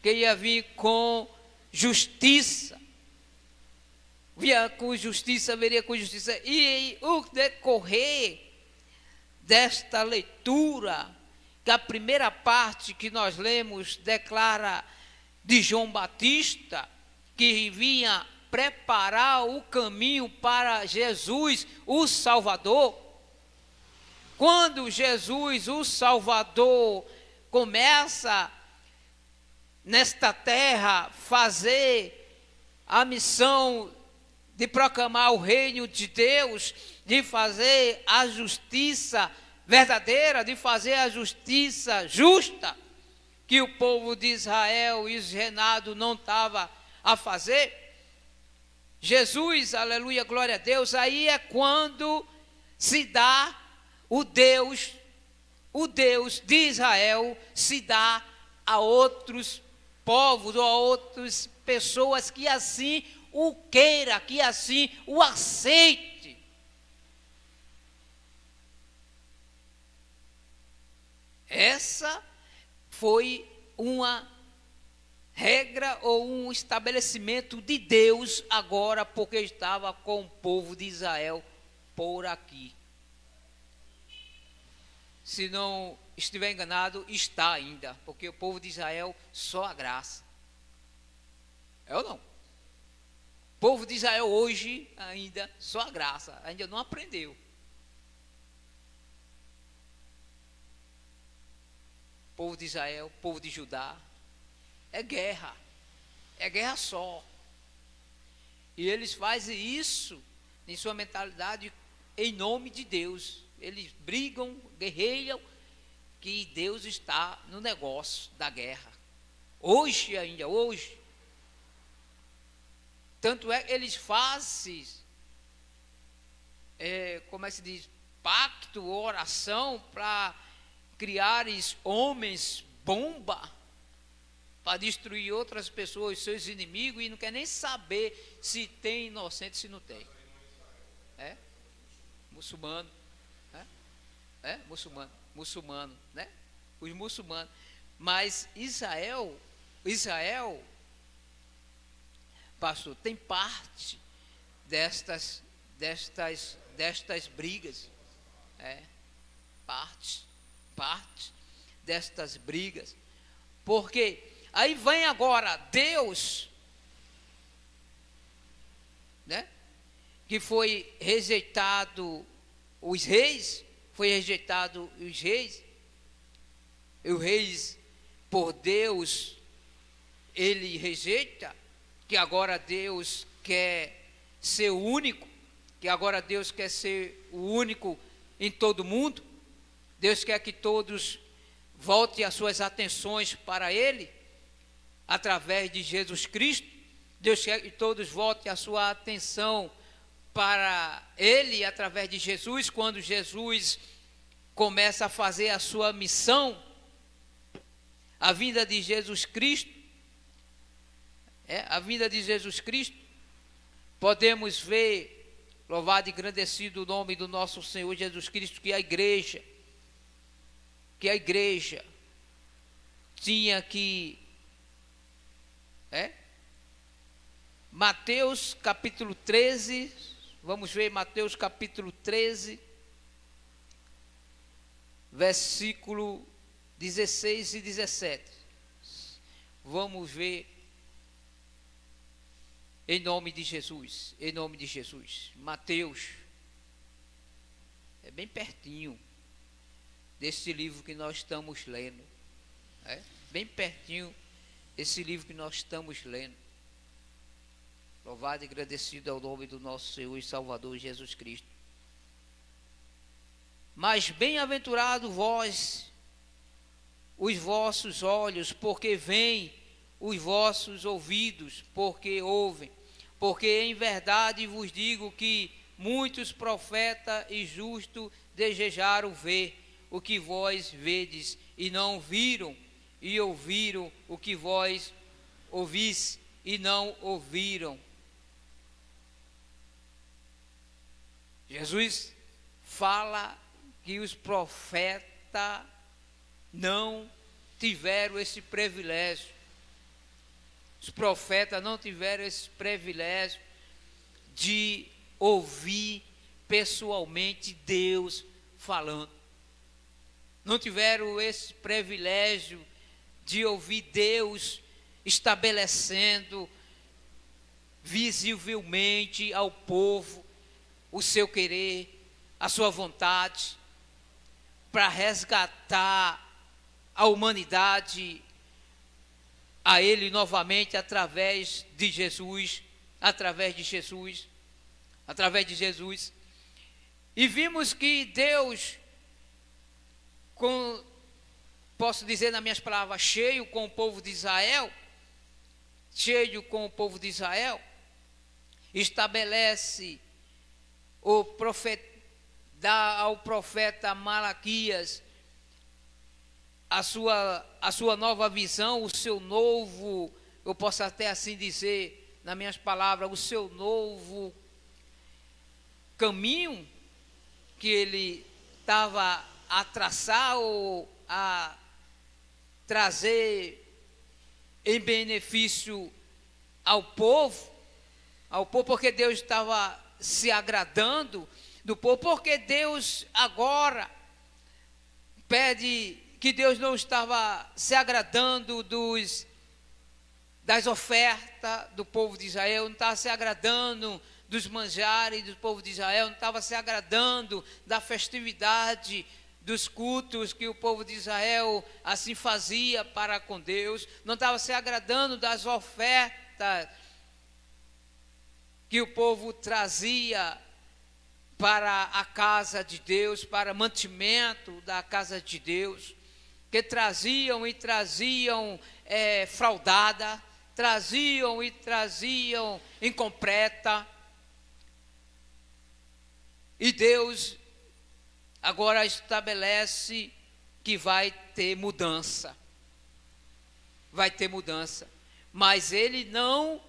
que iria vir com justiça. Via com justiça, veria com justiça. E o decorrer desta leitura, que a primeira parte que nós lemos declara de João Batista, que vinha preparar o caminho para Jesus, o Salvador. Quando Jesus, o Salvador, começa nesta terra fazer a missão de proclamar o reino de Deus, de fazer a justiça verdadeira, de fazer a justiça justa, que o povo de Israel e os reinados não estavam a fazer. Jesus, aleluia, glória a Deus, aí é quando se dá o Deus de Israel, se dá a outros povos ou a outras pessoas que assim o queira, que assim o aceite. Essa foi uma regra ou um estabelecimento de Deus agora, porque estava com o povo de Israel por aqui. Se não estiver enganado, está ainda, porque o povo de Israel só a graça. É ou não? O povo de Israel hoje ainda só a graça, ainda não aprendeu. O povo de Israel, o povo de Judá, é guerra só. E eles fazem isso em sua mentalidade em nome de Deus. Eles brigam, guerreiam, que Deus está no negócio da guerra. Hoje ainda, hoje. Tanto é que eles fazem, como é que se diz, pacto, oração para criar homens bomba, para destruir outras pessoas, seus inimigos, e não quer nem saber se tem inocente, se não tem. Muçulmano. Muçulmano, né? Os muçulmanos. Mas Israel, pastor, tem parte destas brigas. Parte destas brigas. Porque aí vem agora Deus, né? Que foi rejeitado os reis, e os reis por Deus, ele rejeita, que agora Deus quer ser o único, que agora Deus quer ser o único em todo mundo. Deus quer que todos voltem as suas atenções para Ele, através de Jesus Cristo. Deus quer que todos voltem a sua atenção para Ele, através de Jesus, quando Jesus começa a fazer a sua missão, a vinda de Jesus Cristo, podemos ver, louvado e engrandecido o nome do nosso Senhor Jesus Cristo, que a igreja tinha que, Mateus capítulo 13, vamos ver Mateus capítulo 13, versículo 16 e 17. Vamos ver em nome de Jesus. Mateus, é bem pertinho desse livro que nós estamos lendo. Bem pertinho esse livro que nós estamos lendo. Louvado e agradecido ao nome do nosso Senhor e Salvador Jesus Cristo. Mas bem-aventurado vós, os vossos olhos, porque veem, os vossos ouvidos, porque ouvem. Porque em verdade vos digo que muitos profetas e justos desejaram ver o que vós vedes, e não viram, e ouviram o que vós ouvis, e não ouviram. Jesus fala que os profetas não tiveram esse privilégio. Os profetas não tiveram esse privilégio de ouvir pessoalmente Deus falando. Não tiveram esse privilégio de ouvir Deus estabelecendo visivelmente ao povo o seu querer, a sua vontade, para resgatar a humanidade a Ele novamente através de Jesus. E vimos que Deus, posso dizer nas minhas palavras, cheio com o povo de Israel, estabelece dá ao profeta Malaquias a sua nova visão, o seu novo, eu posso até assim dizer, nas minhas palavras, o seu novo caminho que ele estava a traçar ou a trazer em benefício ao povo, porque Deus estava se agradando do povo, porque Deus agora pede que Deus não estava se agradando das ofertas do povo de Israel, não estava se agradando dos manjares do povo de Israel, não estava se agradando da festividade dos cultos que o povo de Israel assim fazia para com Deus, não estava se agradando das ofertas que o povo trazia para a casa de Deus, para mantimento da casa de Deus, que traziam fraudada, traziam incompleta. E Deus agora estabelece que vai ter mudança. Vai ter mudança. Mas ele não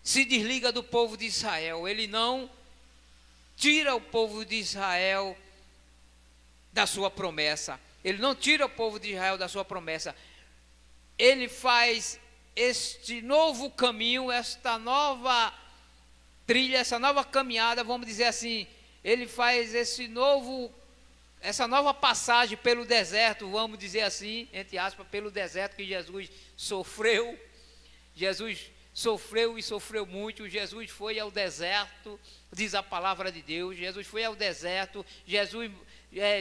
se desliga do povo de Israel. Ele não tira o povo de Israel da sua promessa. Ele não tira o povo de Israel da sua promessa. Ele faz este novo caminho, esta nova trilha, essa nova caminhada, vamos dizer assim, ele faz essa nova passagem pelo deserto, vamos dizer assim, entre aspas, pelo deserto que Jesus sofreu. Jesus sofreu e sofreu muito. Jesus foi ao deserto, diz a palavra de Deus. Jesus foi ao deserto, Jesus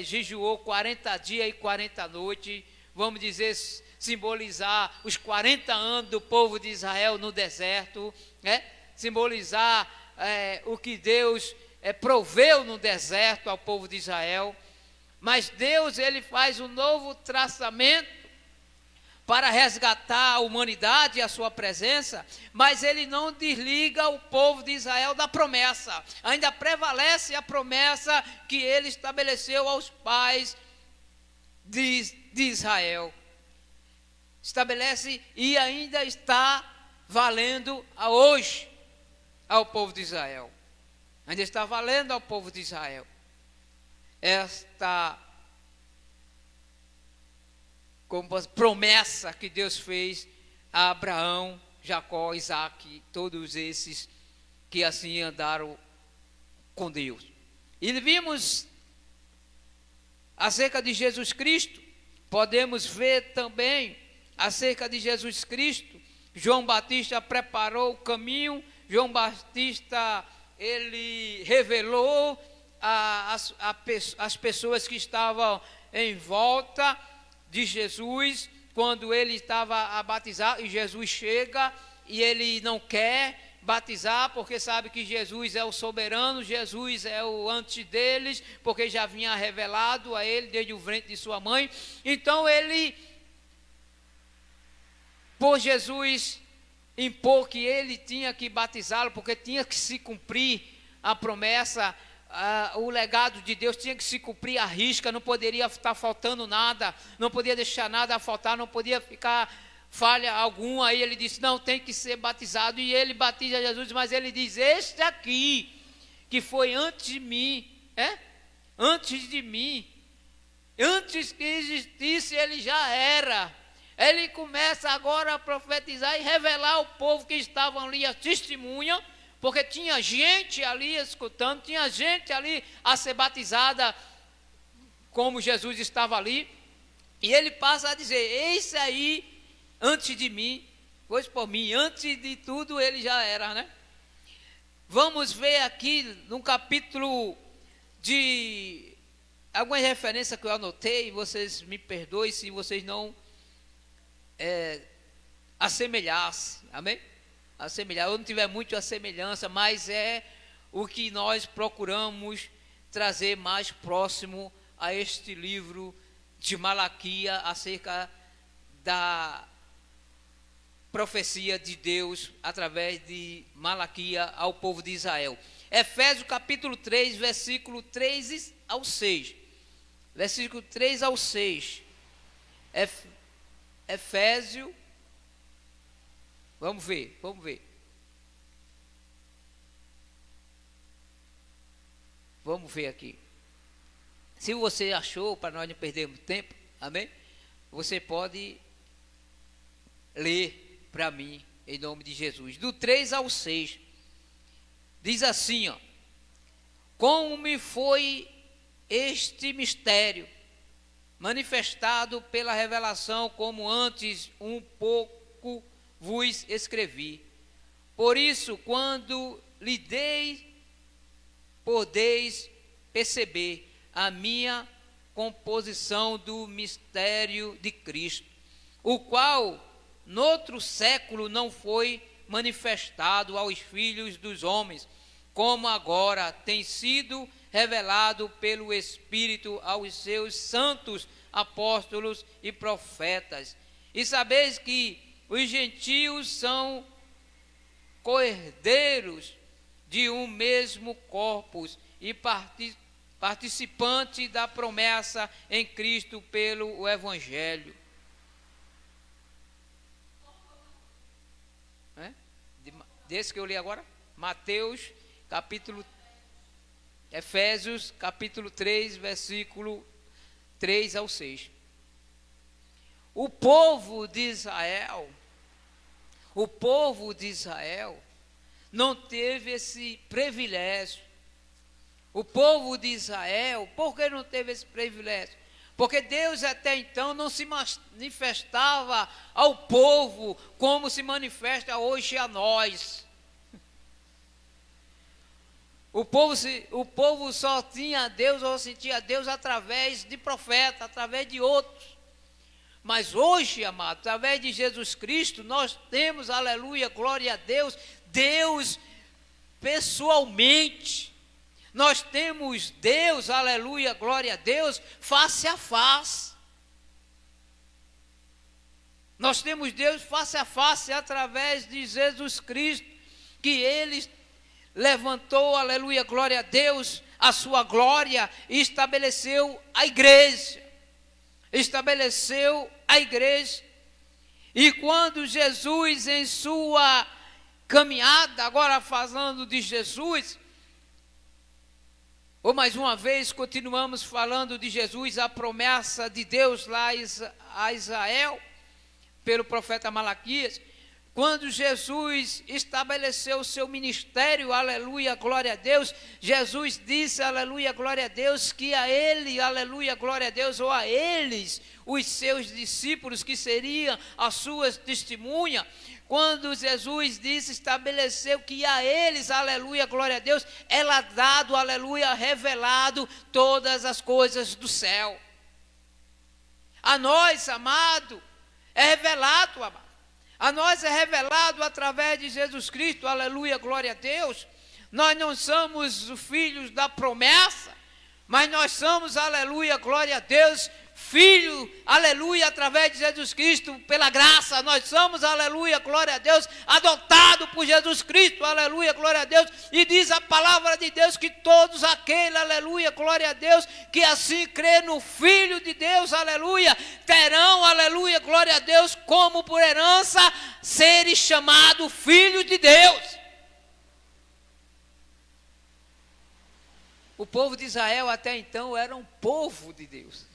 jejuou 40 dias e 40 noites, vamos dizer, simbolizar os 40 anos do povo de Israel no deserto, simbolizar o que Deus proveu no deserto ao povo de Israel. Mas Deus, ele faz um novo traçamento para resgatar a humanidade e a sua presença, mas ele não desliga o povo de Israel da promessa. Ainda prevalece a promessa que ele estabeleceu aos pais de Israel. Estabelece e ainda está valendo a hoje ao povo de Israel. Ainda está valendo ao povo de Israel esta promessa que Deus fez a Abraão, Jacó, Isaac, todos esses que assim andaram com Deus. E vimos acerca de Jesus Cristo, podemos ver também acerca de Jesus Cristo. João Batista preparou o caminho, João Batista, ele revelou as pessoas que estavam em volta de Jesus, quando ele estava a batizar, e Jesus chega e ele não quer batizar, porque sabe que Jesus é o soberano, Jesus é o antes deles, porque já vinha revelado a ele desde o ventre de sua mãe. Então ele, por Jesus impor que ele tinha que batizá-lo, porque tinha que se cumprir a promessa, o legado de Deus tinha que se cumprir à risca, não poderia estar faltando nada, não podia deixar nada a faltar, não podia ficar falha alguma. Aí ele disse, não, tem que ser batizado, e ele batiza Jesus, mas ele diz, este aqui, que foi antes de mim, antes que existisse, ele já era. Ele começa agora a profetizar e revelar ao povo que estavam ali a testemunha, porque tinha gente ali escutando, tinha gente ali a ser batizada, como Jesus estava ali, e ele passa a dizer, eis aí, antes de mim, pois por mim, antes de tudo ele já era, né? Vamos ver aqui no capítulo de algumas referências que eu anotei, vocês me perdoem se vocês não assemelhassem, amém? Assemelhar, eu não tiver muito a semelhança, mas é o que nós procuramos trazer mais próximo a este livro de Malaquias, acerca da profecia de Deus através de Malaquias ao povo de Israel. Efésios capítulo 3, versículo 3 ao 6. Versículo 3 ao 6. Efésios Vamos ver, vamos ver. Vamos ver aqui. Se você achou, para nós não perdermos tempo, amém? Você pode ler para mim, em nome de Jesus. Do 3 ao 6, diz assim, ó. Como me foi este mistério, manifestado pela revelação, como antes um pouco vos escrevi. Por isso, quando lhe dei, podeis perceber a minha composição do mistério de Cristo, o qual noutro século não foi manifestado aos filhos dos homens, como agora tem sido revelado pelo Espírito aos seus santos apóstolos e profetas. E sabeis que os gentios são co-herdeiros de um mesmo corpus e participante da promessa em Cristo pelo Evangelho. Desse que eu li agora, Mateus, Efésios, capítulo 3, versículo 3 ao 6. O povo de Israel não teve esse privilégio. O povo de Israel, por que não teve esse privilégio? Porque Deus até então não se manifestava ao povo como se manifesta hoje a nós. O povo só tinha Deus ou sentia Deus através de profetas, através de outros. Mas hoje, amado, através de Jesus Cristo, nós temos, aleluia, glória a Deus, Deus pessoalmente. Nós temos Deus, aleluia, glória a Deus, face a face. Nós temos Deus face a face através de Jesus Cristo, que Ele levantou, aleluia, glória a Deus, a sua glória e estabeleceu a igreja. Estabeleceu a igreja. E quando Jesus, em sua caminhada, agora falando de Jesus, ou mais uma vez, continuamos falando de Jesus, a promessa de Deus lá a Israel, pelo profeta Malaquias, quando Jesus estabeleceu o seu ministério, aleluia, glória a Deus, Jesus disse, aleluia, glória a Deus, que a ele, aleluia, glória a Deus, ou a eles, os seus discípulos, que seriam as suas testemunhas, quando Jesus disse, estabeleceu que a eles, aleluia, glória a Deus, era dado, aleluia, revelado todas as coisas do céu. A nós, amado, é revelado, amado. A nós é revelado através de Jesus Cristo, aleluia, glória a Deus. Nós não somos filhos da promessa, mas nós somos, aleluia, glória a Deus, filho, aleluia, através de Jesus Cristo, pela graça. Nós somos, aleluia, glória a Deus, adotado por Jesus Cristo, aleluia, glória a Deus. E diz a palavra de Deus que todos aqueles, aleluia, glória a Deus, que assim crê no Filho de Deus, aleluia, terão, aleluia, glória a Deus, como por herança, serem chamados filhos de Deus. O povo de Israel até então era um povo de Deus.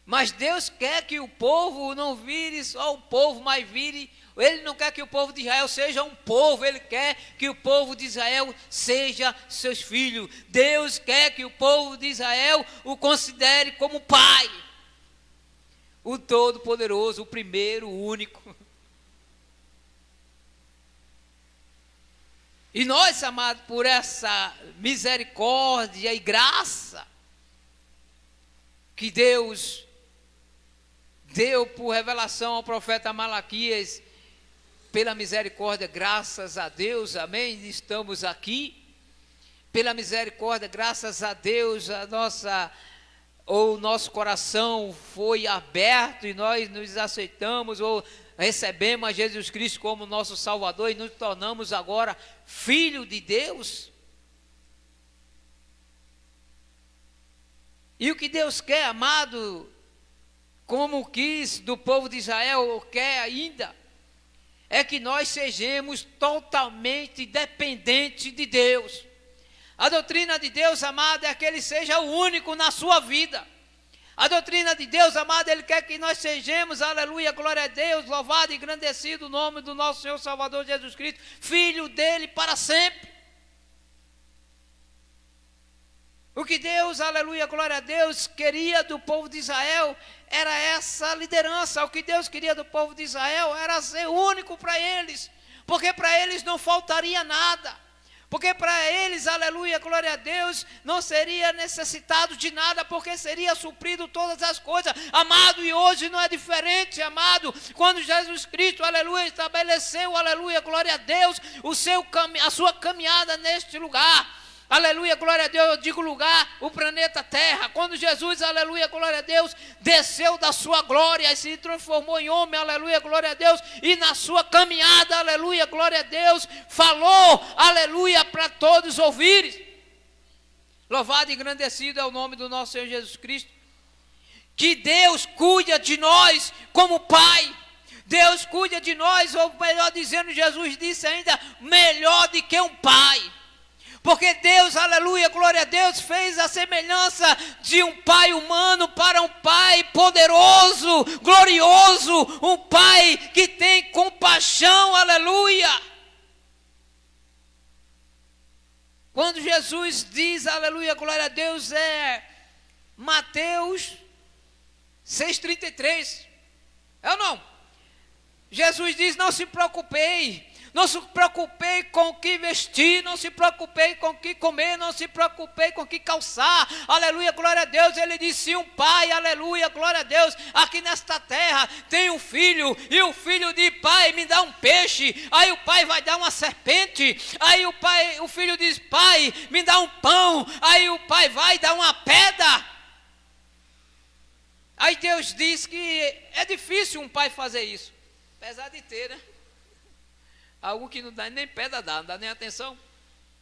Mas Deus quer que o povo não vire só o povo, mas vire. Ele não quer que o povo de Israel seja um povo, Ele quer que o povo de Israel seja seus filhos. Deus quer que o povo de Israel o considere como pai. O Todo-Poderoso, o primeiro, o único. E nós, amados, por essa misericórdia e graça que Deus deu por revelação ao profeta Malaquias, pela misericórdia, graças a Deus, amém, estamos aqui, pela misericórdia, graças a Deus, o nosso coração foi aberto e nós nos aceitamos, ou recebemos a Jesus Cristo como nosso Salvador e nos tornamos agora filho de Deus. E o que Deus quer, amado, como quis do povo de Israel, ou quer ainda, é que nós sejamos totalmente dependentes de Deus. A doutrina de Deus, amado, é que Ele seja o único na sua vida. A doutrina de Deus, amado, Ele quer que nós sejamos, aleluia, glória a Deus, louvado e engrandecido o nome do nosso Senhor Salvador Jesus Cristo, Filho dEle para sempre. O que Deus, aleluia, glória a Deus, queria do povo de Israel era essa liderança. O que Deus queria do povo de Israel era ser único para eles, porque para eles não faltaria nada, porque para eles, aleluia, glória a Deus, não seria necessitado de nada, porque seria suprido todas as coisas, amado. E hoje não é diferente, amado, quando Jesus Cristo, aleluia, estabeleceu, aleluia, glória a Deus, a sua caminhada neste lugar. Aleluia, glória a Deus, eu digo lugar, o planeta Terra. Quando Jesus, aleluia, glória a Deus, desceu da sua glória e se transformou em homem, aleluia, glória a Deus, e na sua caminhada, aleluia, glória a Deus, falou, aleluia, para todos ouvirem. Louvado e engrandecido é o nome do nosso Senhor Jesus Cristo. Que Deus cuida de nós como Pai. Deus cuida de nós, ou melhor dizendo, Jesus disse ainda, melhor do que um pai. Porque Deus, aleluia, glória a Deus, fez a semelhança de um pai humano para um pai poderoso, glorioso, um pai que tem compaixão, aleluia. Quando Jesus diz, aleluia, glória a Deus, é Mateus 6,33, é ou não? Jesus diz, não se preocupei. Não se preocupei com o que vestir, não se preocupei com o que comer, não se preocupei com o que calçar, aleluia, glória a Deus. Ele disse, um pai, aleluia, glória a Deus, aqui nesta terra tem um filho, e o filho diz, pai, me dá um peixe, aí o pai vai dar uma serpente, aí o filho diz, pai, me dá um pão, aí o pai vai dar uma pedra. Aí Deus diz que é difícil um pai fazer isso, apesar de ter, né? Algo que não dá nem pedra dá, não dá nem atenção,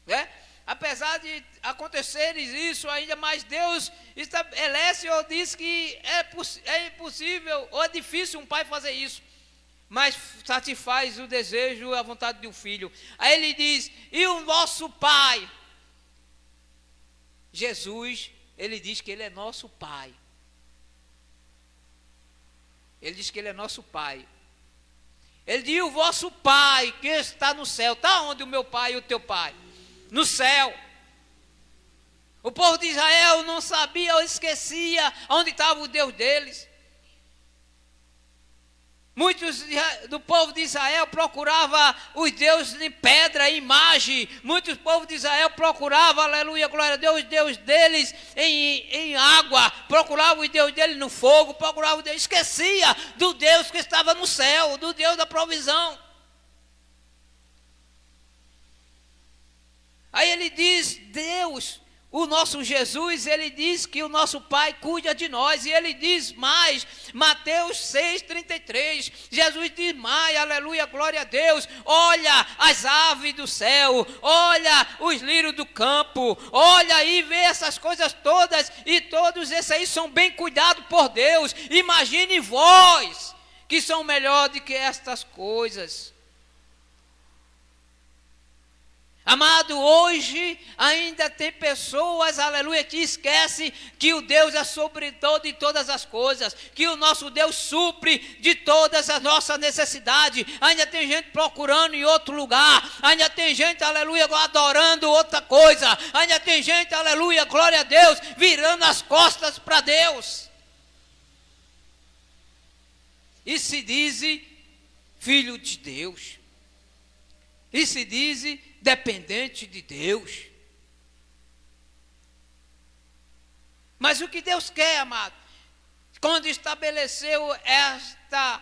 né? Apesar de acontecer isso ainda, mas Deus estabelece ou diz que é impossível ou é difícil um pai fazer isso, mas satisfaz o desejo, a vontade de um filho. Aí ele diz, e o nosso pai, Jesus, ele diz que ele é nosso pai. Ele diz que ele é nosso pai. Ele diz, o vosso pai que está no céu. Está onde o meu pai e o teu pai? No céu. O povo de Israel não sabia ou esquecia onde estava o Deus deles. Muitos do povo de Israel procuravam os deuses de pedra, imagem. Muitos povos de Israel procuravam, aleluia, glória a Deus, os deuses deles em água. Procuravam os deuses deles no fogo. Procuravam os deuses. Esquecia do Deus que estava no céu, do Deus da provisão. Aí ele diz, Deus, o nosso Jesus, ele diz que o nosso Pai cuida de nós. E ele diz mais, Mateus 6,33, Jesus diz mais, aleluia, glória a Deus, olha as aves do céu, olha os lírios do campo, olha aí, vê essas coisas todas, e todos esses aí são bem cuidados por Deus. Imagine vós, que são melhor do que estas coisas. Amado, hoje ainda tem pessoas, aleluia, que esquecem que o Deus é sobre todo e todas as coisas, que o nosso Deus supre de todas as nossas necessidades. Ainda tem gente procurando em outro lugar, ainda tem gente, aleluia, adorando outra coisa, ainda tem gente, aleluia, glória a Deus, virando as costas para Deus. E se diz filho de Deus, e se diz dependente de Deus. Mas o que Deus quer, amado, quando estabeleceu esta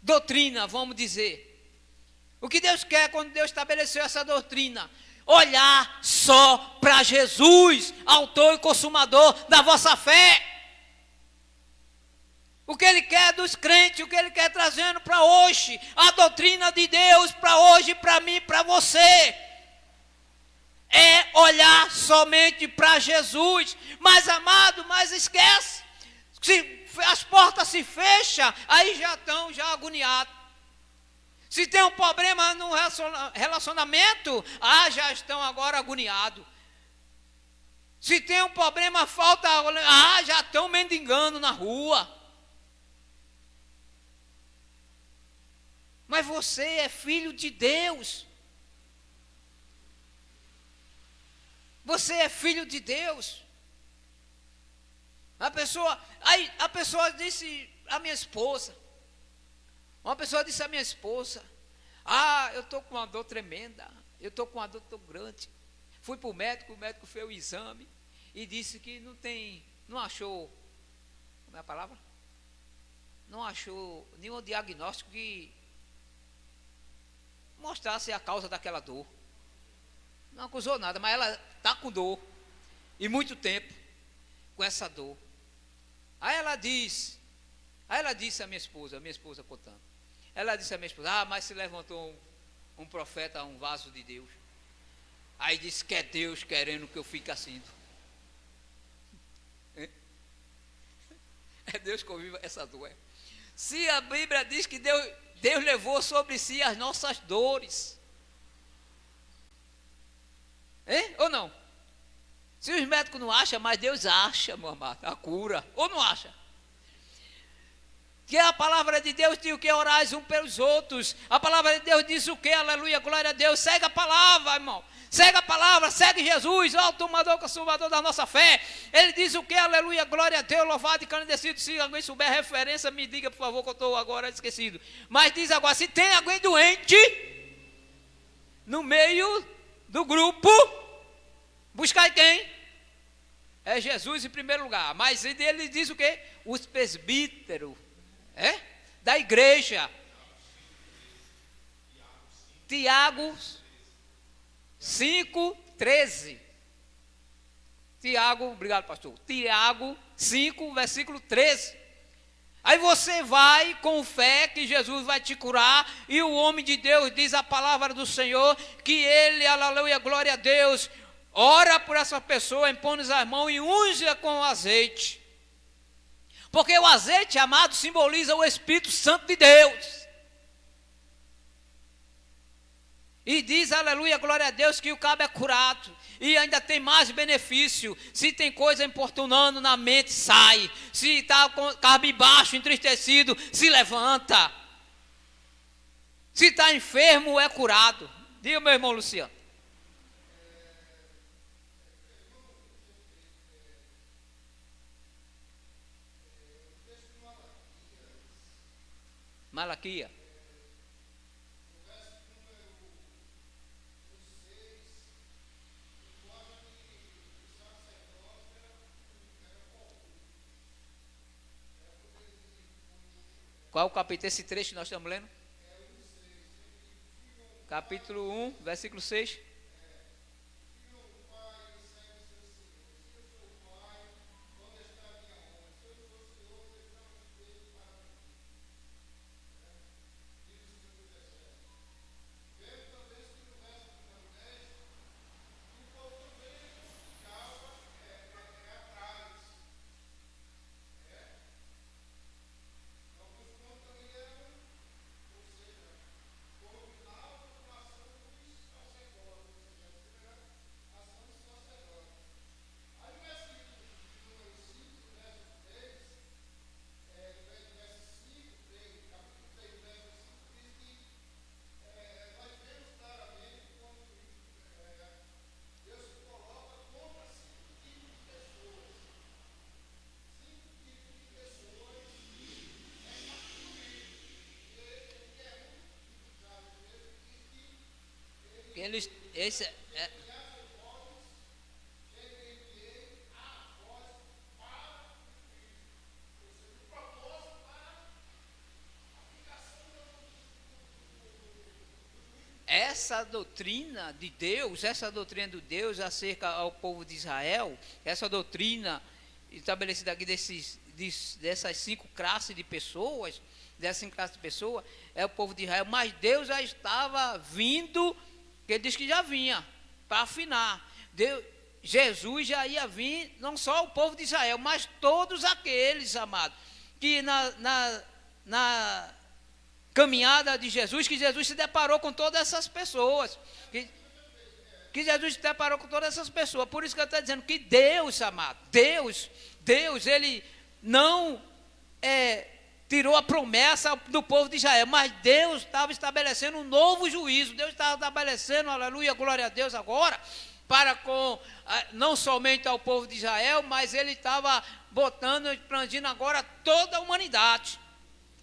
doutrina, vamos dizer, o que Deus quer quando Deus estabeleceu essa doutrina? Olhar só para Jesus, autor e consumador da vossa fé. O que Ele quer dos crentes, o que Ele quer trazendo para hoje, a doutrina de Deus para hoje, para mim, para você, é olhar somente para Jesus. Mas amado, mas esquece, Se as portas se fecham, aí já estão agoniados. Se tem um problema no relacionamento, já estão agora agoniados. Se tem um problema, falta, já estão mendigando na rua. Mas você é filho de Deus. Você é filho de Deus. A pessoa disse à minha esposa, eu estou com uma dor tremenda, eu estou com uma dor tão grande. Fui para o médico fez o exame e disse que não achou, como é a palavra? Não achou nenhum diagnóstico que mostrasse a causa daquela dor. Não acusou nada, mas ela está com dor, e muito tempo com essa dor. Aí ela disse à minha esposa contando, ela disse à minha esposa, mas se levantou um profeta, um vaso de Deus. Aí disse que é Deus querendo que eu fique assim. É Deus que ouviu essa dor. Se a Bíblia diz que Deus levou sobre si as nossas dores. Ou não? Se os médicos não acham, mas Deus acha, meu amado, a cura. Ou não acha? Que a palavra de Deus diz o que? Orais uns pelos outros. A palavra de Deus diz o que? Aleluia, glória a Deus. Segue a palavra, irmão. Segue a palavra, segue Jesus, ó, o tomador, consumador da nossa fé. Ele diz o que? Aleluia, glória a Deus, louvado e engrandecido. Se alguém souber a referência, me diga, por favor, que eu estou agora esquecido. Mas diz agora, se tem alguém doente no meio do grupo, buscai quem? É Jesus em primeiro lugar. Mas ele diz o que? Os presbíteros da igreja. Tiago 5:13. Tiago, obrigado, pastor. Tiago 5, versículo 13. Aí você vai com fé que Jesus vai te curar, e o homem de Deus diz a palavra do Senhor, que ele, aleluia, glória a Deus, ora por essa pessoa, impõe as mãos e unge-a com azeite. Porque o azeite, amado, simboliza o Espírito Santo de Deus. E diz, aleluia, glória a Deus, que o cabo é curado. E ainda tem mais benefício. Se tem coisa importunando na mente, sai. Se está cabisbaixo, entristecido, se levanta. Se está enfermo, é curado. Diga, meu irmão Luciano. Malaquias. Qual o capítulo? Esse trecho que nós estamos lendo? Capítulo 1, versículo 6. Essa doutrina de Deus, acerca ao povo de Israel, essa doutrina estabelecida aqui dessas 5 classes de pessoas, é o povo de Israel, mas Deus já estava vindo, que ele diz que já vinha, para afinar. Jesus já ia vir, não só o povo de Israel, mas todos aqueles, amados, que na caminhada de Jesus, que Jesus se deparou com todas essas pessoas, que Jesus se deparou com todas essas pessoas. Por isso que eu estou dizendo que Deus, amado, Deus, ele não tirou a promessa do povo de Israel, mas Deus estava estabelecendo um novo juízo. Deus estava estabelecendo, aleluia, glória a Deus agora, para com, não somente ao povo de Israel, mas ele estava botando, expandindo agora toda a humanidade.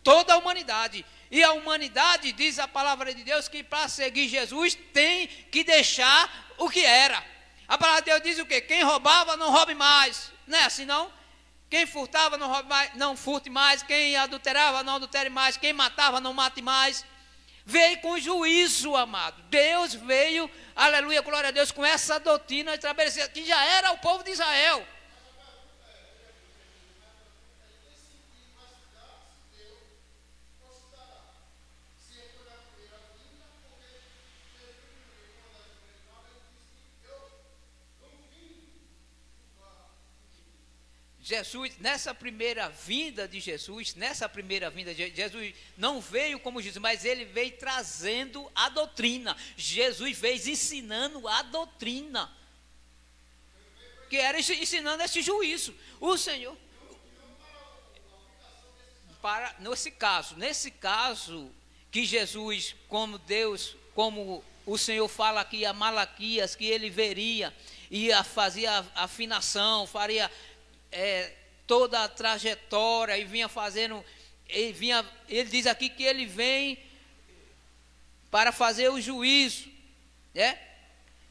Toda a humanidade. E a humanidade, diz a palavra de Deus, que para seguir Jesus tem que deixar o que era. A palavra de Deus diz o quê? Quem roubava, não roube mais. Não é assim, não? Quem furtava, não roube mais, não furte mais. Quem adulterava, não adultere mais. Quem matava, não mate mais. Veio com juízo, amado. Deus veio, aleluia, glória a Deus, com essa doutrina estabelecida, que já era o povo de Israel. Jesus, nessa primeira vinda de Jesus, Jesus não veio como Jesus, mas ele veio trazendo a doutrina. Jesus veio ensinando a doutrina, que era ensinando esse juízo. O Senhor, nesse caso, que Jesus, como Deus, como o Senhor fala aqui a Malaquias, que ele veria, ia fazer a afinação, faria toda a trajetória, e vinha fazendo, ele diz aqui que ele vem para fazer o juízo, né?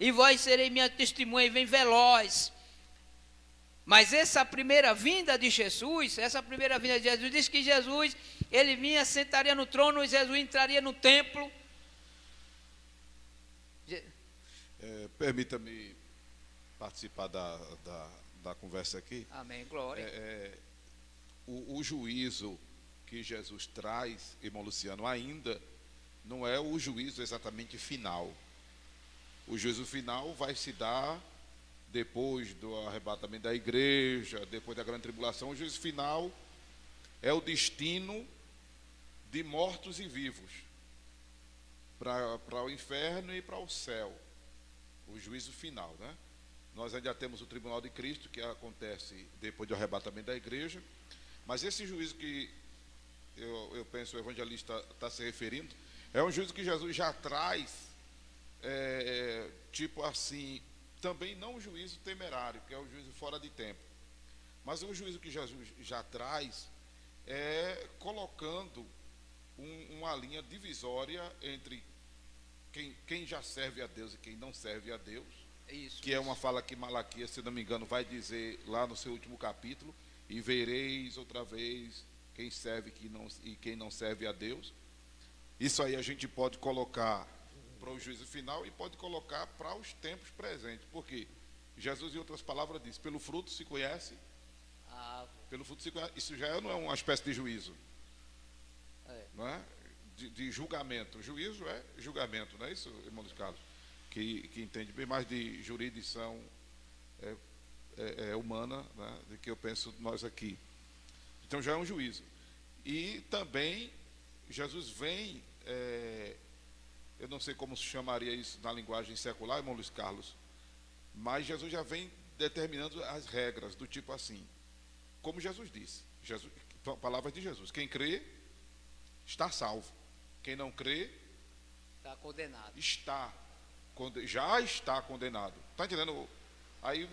E vós serei minha testemunha, e vem veloz. Mas essa primeira vinda de Jesus, diz que Jesus, ele vinha, sentaria no trono, e Jesus entraria no templo. Permita-me participar da conversa aqui. Amém, glória. O juízo que Jesus traz, irmão Luciano, ainda não é o juízo exatamente final. O juízo final vai se dar depois do arrebatamento da igreja, depois da grande tribulação. O juízo final é o destino de mortos e vivos para o inferno e para o céu. O juízo final, né? Nós ainda temos o tribunal de Cristo, que acontece depois do arrebatamento da igreja. Mas esse juízo que eu penso o evangelista está se referindo, é um juízo que Jesus já traz, tipo assim, também não um juízo temerário, que é o juízo fora de tempo. Mas o juízo que Jesus já traz colocando uma linha divisória entre quem já serve a Deus e quem não serve a Deus. É uma fala que Malaquias, se não me engano, vai dizer lá no seu último capítulo: e vereis outra vez quem serve e quem não serve a Deus. Isso aí a gente pode colocar para o juízo final e pode colocar para os tempos presentes, porque Jesus, em outras palavras, diz: pelo fruto se conhece. Pelo fruto se conhece. Isso já não é uma espécie de juízo, não é? De julgamento. O juízo é julgamento, não é isso, irmão Luiz Carlos? Que entende bem mais de jurisdição humana, né, do que eu penso nós aqui. Então já é um juízo. E também Jesus vem, eu não sei como se chamaria isso na linguagem secular, irmão Luiz Carlos, mas Jesus já vem determinando as regras, do tipo assim, como Jesus disse, palavras de Jesus: quem crê está salvo, quem não crê está condenado. Já está condenado. Está entendendo? Aí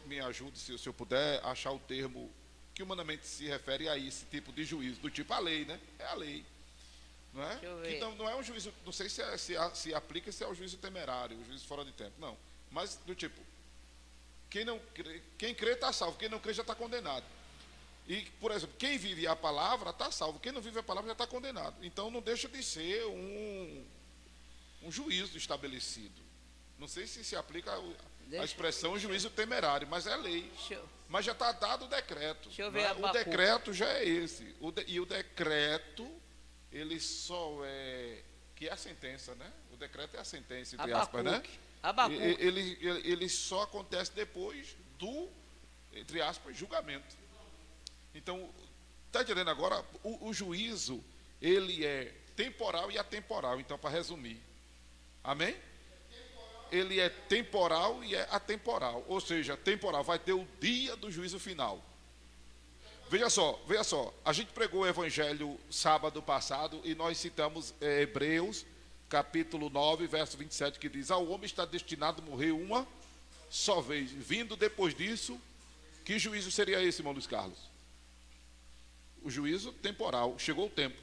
me ajude, se eu puder achar o termo que humanamente se refere a esse tipo de juízo, do tipo a lei, né? É a lei, não é? Então não é um juízo, não sei se aplica, se é o juízo temerário, o juízo fora de tempo, não. Mas do tipo, quem crê está salvo, quem não crê já está condenado. E, por exemplo, quem vive a palavra está salvo, quem não vive a palavra já está condenado. Então não deixa de ser um juízo estabelecido. Não sei se aplica a expressão juízo temerário, mas é lei. Mas já está dado o decreto. O decreto já é esse. E o decreto, ele só que é a sentença, né? O decreto é a sentença, entre aspas, né? Abacuque. Ele só acontece depois do, entre aspas, julgamento. Então, está entendendo agora? O juízo, ele é temporal e atemporal. Então, para resumir, amém? Ele é temporal e é atemporal. Ou seja, temporal, vai ter o dia do juízo final. Veja só, a gente pregou o evangelho sábado passado e nós citamos Hebreus, capítulo 9, verso 27, que diz: ao homem está destinado a morrer uma só vez. Vindo depois disso, que juízo seria esse, irmão Luiz Carlos? O juízo temporal. Chegou o tempo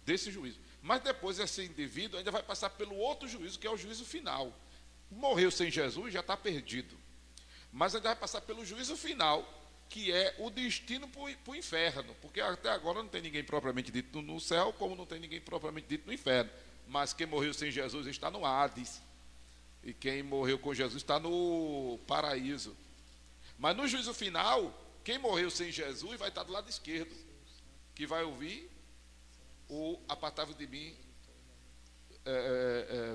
desse juízo. Mas depois esse indivíduo ainda vai passar pelo outro juízo, que é o juízo final. Morreu sem Jesus, já está perdido. Mas ainda vai passar pelo juízo final, que é o destino para o inferno. Porque até agora não tem ninguém propriamente dito no céu, como não tem ninguém propriamente dito no inferno. Mas quem morreu sem Jesus está no Hades. E quem morreu com Jesus está no paraíso. Mas no juízo final, quem morreu sem Jesus vai estar do lado esquerdo, que vai ouvir o apartai-vos de mim,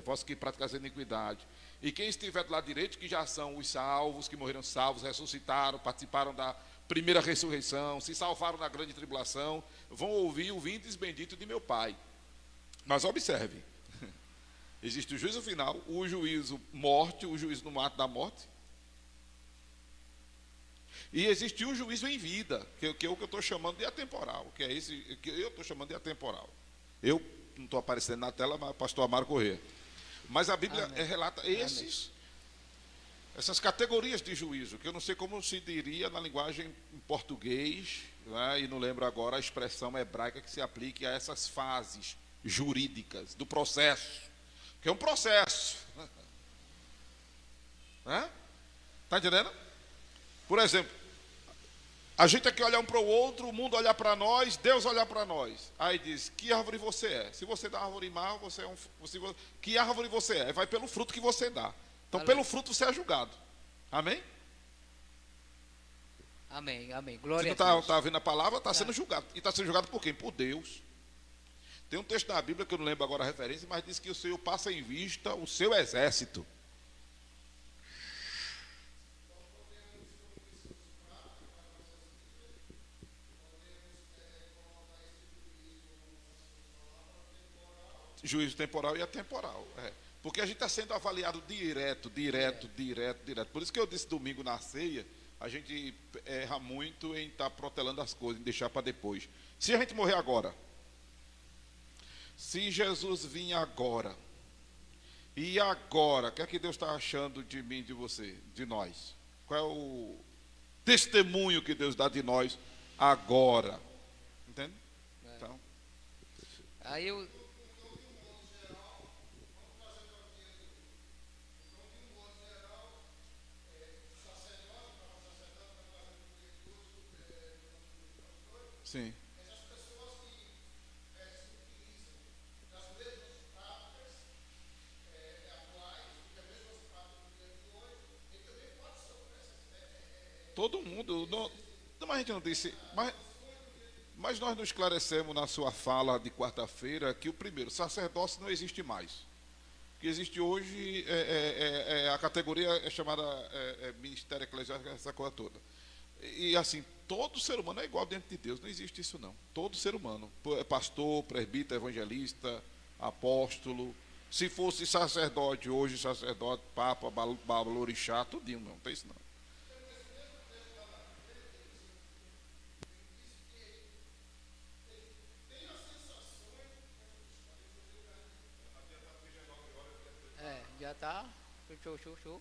vós que praticais a iniquidade. E quem estiver do lado direito, que já são os salvos, que morreram salvos, ressuscitaram, participaram da primeira ressurreição, se salvaram na grande tribulação, vão ouvir o vindes bendito de meu Pai. Mas observe, existe o juízo final, o juízo morte, o juízo no ato da morte, e existe o juízo em vida, que é o que eu estou chamando de atemporal, que é esse que eu estou chamando de atemporal. Eu não estou aparecendo na tela, mas o pastor Amaro Corrêa. Mas a Bíblia relata essas categorias de juízo, que eu não sei como se diria na linguagem em português, né, e não lembro agora a expressão hebraica que se aplique a essas fases jurídicas do processo, que é um processo. Está entendendo? Por exemplo, a gente aqui olhar um para o outro, o mundo olhar para nós, Deus olhar para nós. Aí diz: que árvore você é? Se você dá árvore má, você é um. Que árvore você é? Vai pelo fruto que você dá. Então, pelo fruto você é julgado. Amém? Amém, amém. Glória a Deus. Você está ouvindo a palavra, está sendo julgado. E está sendo julgado por quem? Por Deus. Tem um texto na Bíblia, que eu não lembro agora a referência, mas diz que o Senhor passa em vista o seu exército. Juízo temporal e atemporal. Porque a gente está sendo avaliado direto. Por isso que eu disse domingo na ceia, a gente erra muito em estar protelando as coisas, em deixar para depois. Se a gente morrer agora, se Jesus vir agora, e agora, o que é que Deus está achando de mim, de você, de nós? Qual é o testemunho que Deus dá de nós agora? Entende? Então, aí eu... sim. Todo mundo, não, mas a gente não disse, mas nós nos esclarecemos na sua fala de quarta-feira que o primeiro, sacerdócio não existe mais. O que existe hoje a categoria é chamada ministério eclesiástico, essa coisa toda. E assim, todo ser humano é igual diante de Deus, não existe isso não. Todo ser humano, pastor, presbítero, evangelista, apóstolo, se fosse sacerdote hoje, sacerdote, papa, balorixá, tudinho, não tem isso não. Já está, show.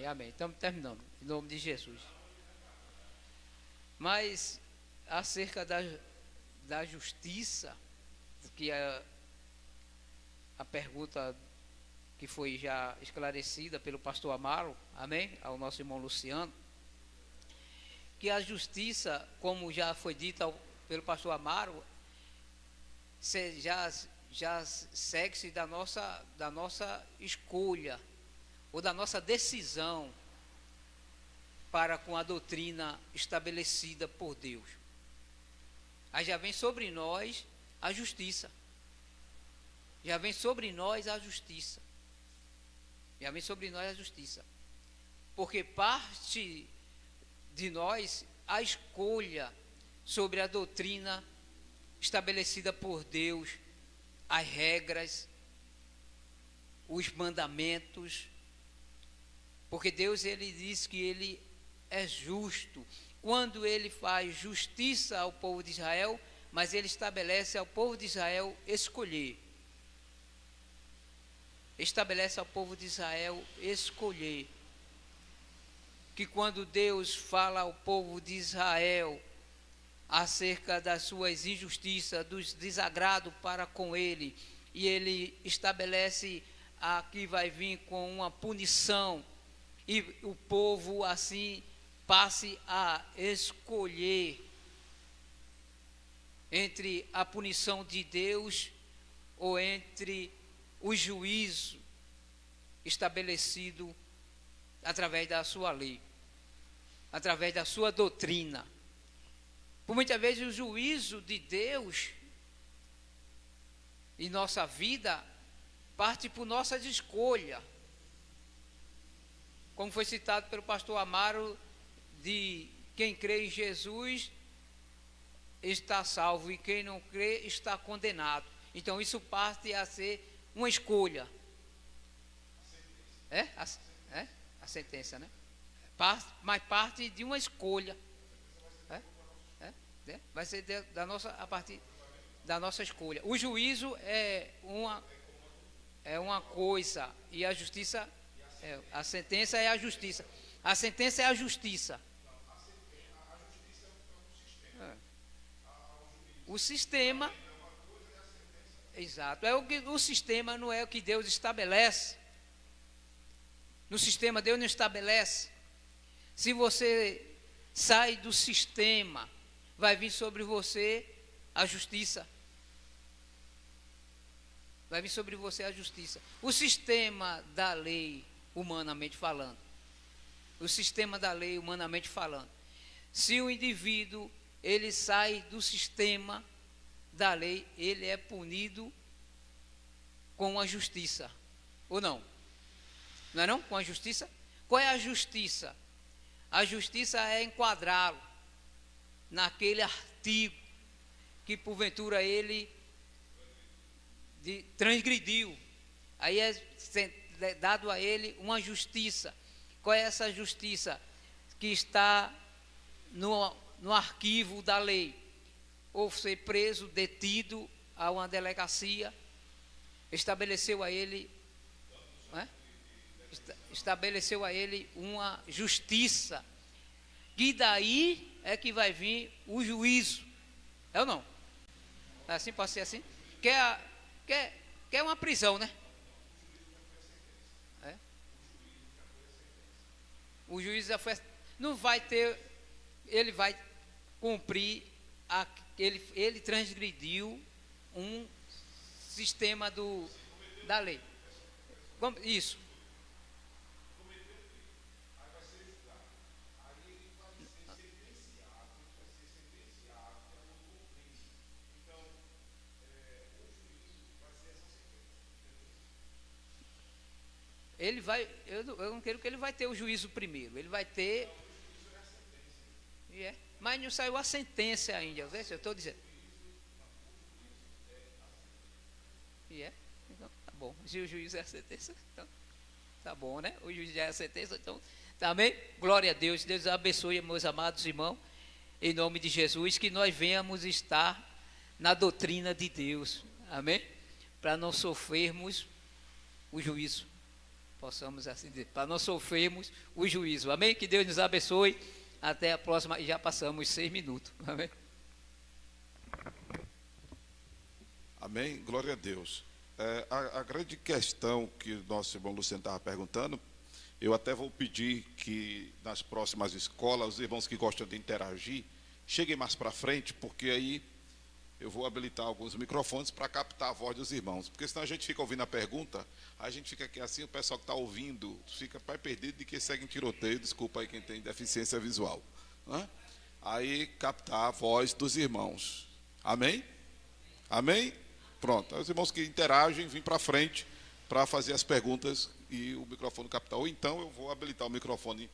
amém. Estamos terminando, em nome de Jesus. Mas, acerca da justiça, que é a pergunta que foi já esclarecida pelo pastor Amaro, amém? Ao nosso irmão Luciano, que a justiça, como já foi dito pelo pastor Amaro, já segue-se da nossa escolha, ou da nossa decisão para com a doutrina estabelecida por Deus. Aí já vem sobre nós a justiça. Já vem sobre nós a justiça. Já vem sobre nós a justiça. Porque parte de nós a escolha sobre a doutrina estabelecida por Deus, as regras, os mandamentos. Porque Deus, ele diz que ele é justo quando ele faz justiça ao povo de Israel, mas ele estabelece ao povo de Israel escolher. Estabelece ao povo de Israel escolher. Que quando Deus fala ao povo de Israel acerca das suas injustiças, dos desagrados para com ele, e ele estabelece que vai vir com uma punição, e o povo assim passe a escolher entre a punição de Deus ou entre o juízo estabelecido através da sua lei, através da sua doutrina. Por muitas vezes o juízo de Deus em nossa vida parte por nossas escolhas. Como foi citado pelo pastor Amaro, de quem crê em Jesus está salvo e quem não crê está condenado. Então isso parte a ser uma escolha. A sentença, né? Mas parte de uma escolha. Vai ser a partir da nossa escolha. O juízo é uma coisa, e a justiça, a sentença é a justiça. A sentença é a justiça. O sistema, exato, o sistema não é o que Deus estabelece. No sistema Deus não estabelece. Se você sai do sistema, vai vir sobre você a justiça. Vai vir sobre você a justiça. O sistema da lei, humanamente falando. O sistema da lei, humanamente falando. Se o indivíduo, ele sai do sistema da lei, ele é punido com a justiça. Ou não? Não é não? Com a justiça? Qual é a justiça? A justiça é enquadrá-lo naquele artigo que porventura ele transgrediu. Aí é dado a ele uma justiça. Qual é essa justiça? Que está no arquivo da lei. Ou ser preso, detido a uma delegacia, estabeleceu a ele, estabeleceu a ele uma justiça. E daí é que vai vir o juízo. É ou não? Assim, pode ser assim? Quer uma prisão, né? O juiz já foi. Não vai ter. Ele vai cumprir. Ele transgrediu um sistema da lei. Isso. Ele vai, eu não quero que ele vai ter o juízo primeiro. Ele vai ter. Mas não saiu a sentença ainda. Vê se eu estou dizendo. Então, tá bom. Se o juiz é a sentença, então tá bom, né? O juiz já é a sentença, então também. Glória a Deus. Deus abençoe, meus amados irmãos. Em nome de Jesus, que nós venhamos estar na doutrina de Deus. Amém? Para não sofrermos o juízo. possamos assim dizer, para não sofrermos o juízo. Amém? Que Deus nos abençoe. Até a próxima. E já passamos 6 minutos. Amém? Amém? Glória a Deus. A grande questão que o nosso irmão Luciano estava perguntando, eu até vou pedir que nas próximas escolas, os irmãos que gostam de interagir, cheguem mais para frente, porque aí eu vou habilitar alguns microfones para captar a voz dos irmãos. Porque senão a gente fica ouvindo a pergunta, a gente fica aqui assim, o pessoal que está ouvindo fica pai perdido de que segue em tiroteio, desculpa aí quem tem deficiência visual. Né? Aí captar a voz dos irmãos. Amém? Amém? Pronto. Os irmãos que interagem, vêm para frente para fazer as perguntas e o microfone captar. Ou então eu vou habilitar o microfone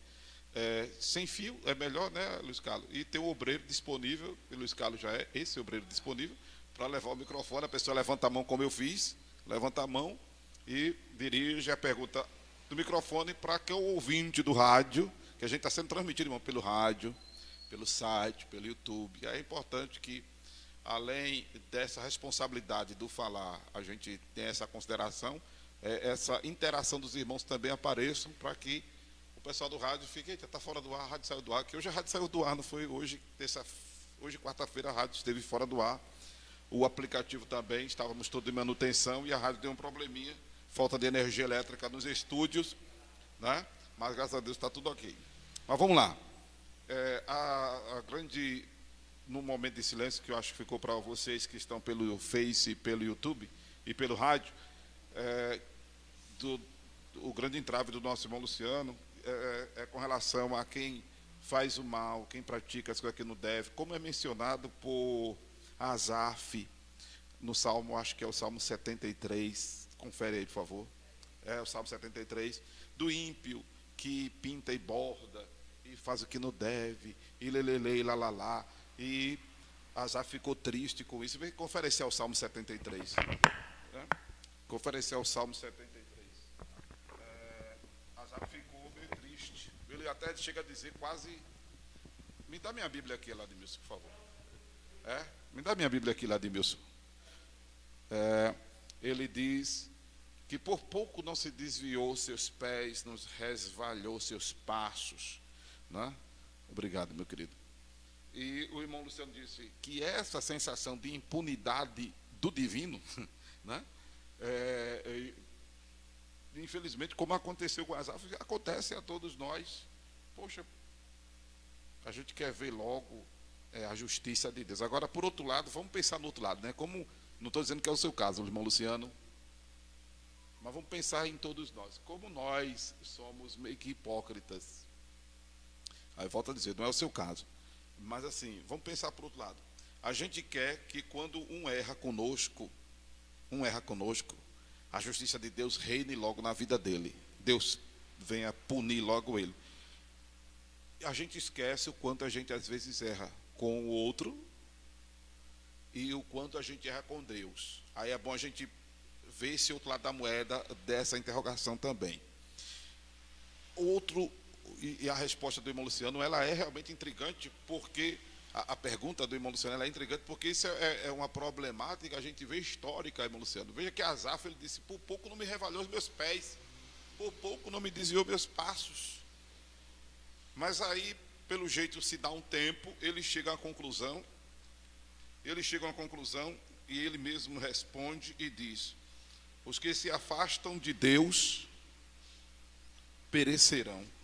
sem fio, é melhor, né, Luiz Carlos? E ter o obreiro disponível, e Luiz Carlos já é esse obreiro disponível, para levar o microfone. A pessoa levanta a mão como eu fiz, levanta a mão e dirige a pergunta do microfone para que o ouvinte do rádio, que a gente está sendo transmitido, irmão, pelo rádio, pelo site, pelo YouTube. E é importante que, além dessa responsabilidade do falar, a gente tem essa consideração, essa interação dos irmãos também apareçam para que o pessoal do rádio fique, eita, está fora do ar, a rádio saiu do ar, que hoje a rádio saiu do ar, não foi hoje, hoje quarta-feira a rádio esteve fora do ar, o aplicativo também, estávamos todos em manutenção e a rádio deu um probleminha, falta de energia elétrica nos estúdios, né? Mas graças a Deus está tudo ok. Mas vamos lá, a grande, no momento de silêncio que eu acho que ficou para vocês que estão pelo Face, pelo YouTube e pelo rádio, o grande entrave do nosso irmão Luciano é com relação a quem faz o mal, quem pratica as coisas que não deve, como é mencionado por Asaf no Salmo, acho que é o Salmo 73, confere aí, por favor. É o Salmo 73, do ímpio que pinta e borda e faz o que não deve, e lelele, lalala, e Asaf ficou triste com isso. Vem conferenciar o Salmo 73. Né? Conferenciar o Salmo 73. Asaf ficou meio triste. Ele até chega a dizer quase... Me dá minha Bíblia aqui, Ladimilson, por favor. Me dá minha Bíblia aqui, Ladimilson. Ele diz que por pouco não se desviou seus pés, não resvalhou seus passos. Né? Obrigado, meu querido. E o irmão Luciano disse que essa sensação de impunidade do divino, né? Infelizmente, como aconteceu com Asaf, acontece a todos nós. Poxa, a gente quer ver logo a justiça de Deus. Agora, por outro lado, vamos pensar no outro lado, né? Como, não estou dizendo que é o seu caso, irmão Luciano, mas vamos pensar em todos nós. Como nós somos meio que hipócritas. Aí volto a dizer, não é o seu caso. Mas assim, vamos pensar por outro lado. A gente quer que quando um erra conosco, a justiça de Deus reine logo na vida dele. Deus venha punir logo ele. A gente esquece o quanto a gente às vezes erra com o outro e o quanto a gente erra com Deus. Aí é bom a gente ver esse outro lado da moeda dessa interrogação também. E a resposta do irmão Luciano, ela é realmente intrigante, porque a pergunta do irmão Luciano, ela é intrigante, porque isso é uma problemática, a gente vê histórica, irmão Luciano. Veja que Asaf, ele disse, por pouco não me revalhou os meus pés, por pouco não me desviou meus passos. Mas aí, pelo jeito, se dá um tempo, ele chega a uma conclusão, e ele mesmo responde e diz, os que se afastam de Deus perecerão.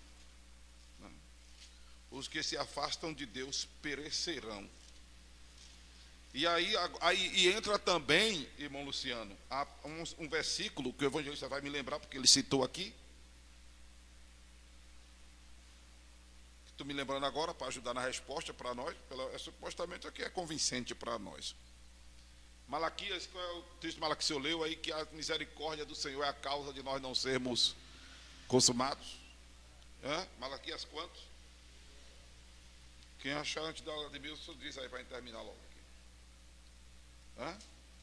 Os que se afastam de Deus perecerão. E aí entra também, irmão Luciano, um versículo que o evangelista vai me lembrar, porque ele citou aqui. Estou me lembrando agora para ajudar na resposta para nós. Supostamente aqui é convincente para nós. Malaquias, qual é o texto de Malaquias que eu leu aí? Que a misericórdia do Senhor é a causa de nós não sermos consumados. Malaquias quantos? Quem achar antes da aula de Milson, diz aí para a gente terminar logo aqui.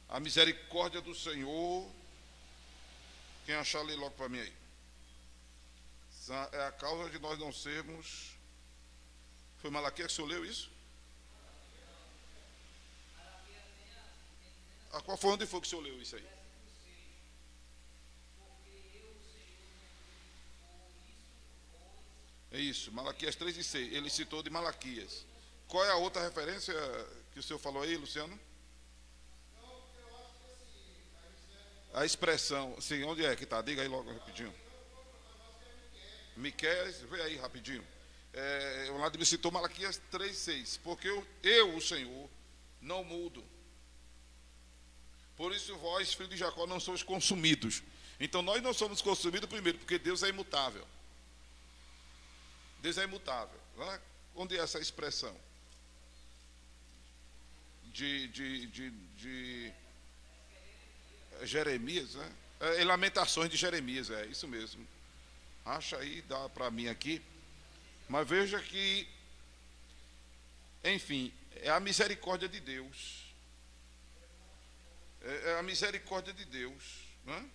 A misericórdia do Senhor. Quem achar, lê logo para mim aí. É a causa de nós não sermos. Foi Malaquias que o senhor leu isso? Qual foi onde foi que o senhor leu isso aí? É isso, Malaquias 3:6. Ele citou de Malaquias. Qual é a outra referência que o senhor falou aí, Luciano? A expressão, sim, onde é que está? Diga aí logo rapidinho. Miqueias, vê aí rapidinho. O lado me citou Malaquias 3:6. Porque eu, o Senhor, não mudo. Por isso vós, filhos de Jacó, não sois consumidos. Então nós não somos consumidos primeiro, porque Deus é imutável. Deus é imutável. Né? Onde é essa expressão? De Jeremias, né? Em Lamentações de Jeremias, é isso mesmo. Acha aí, dá para mim aqui. Mas veja que, enfim, é a misericórdia de Deus. É a misericórdia de Deus, né?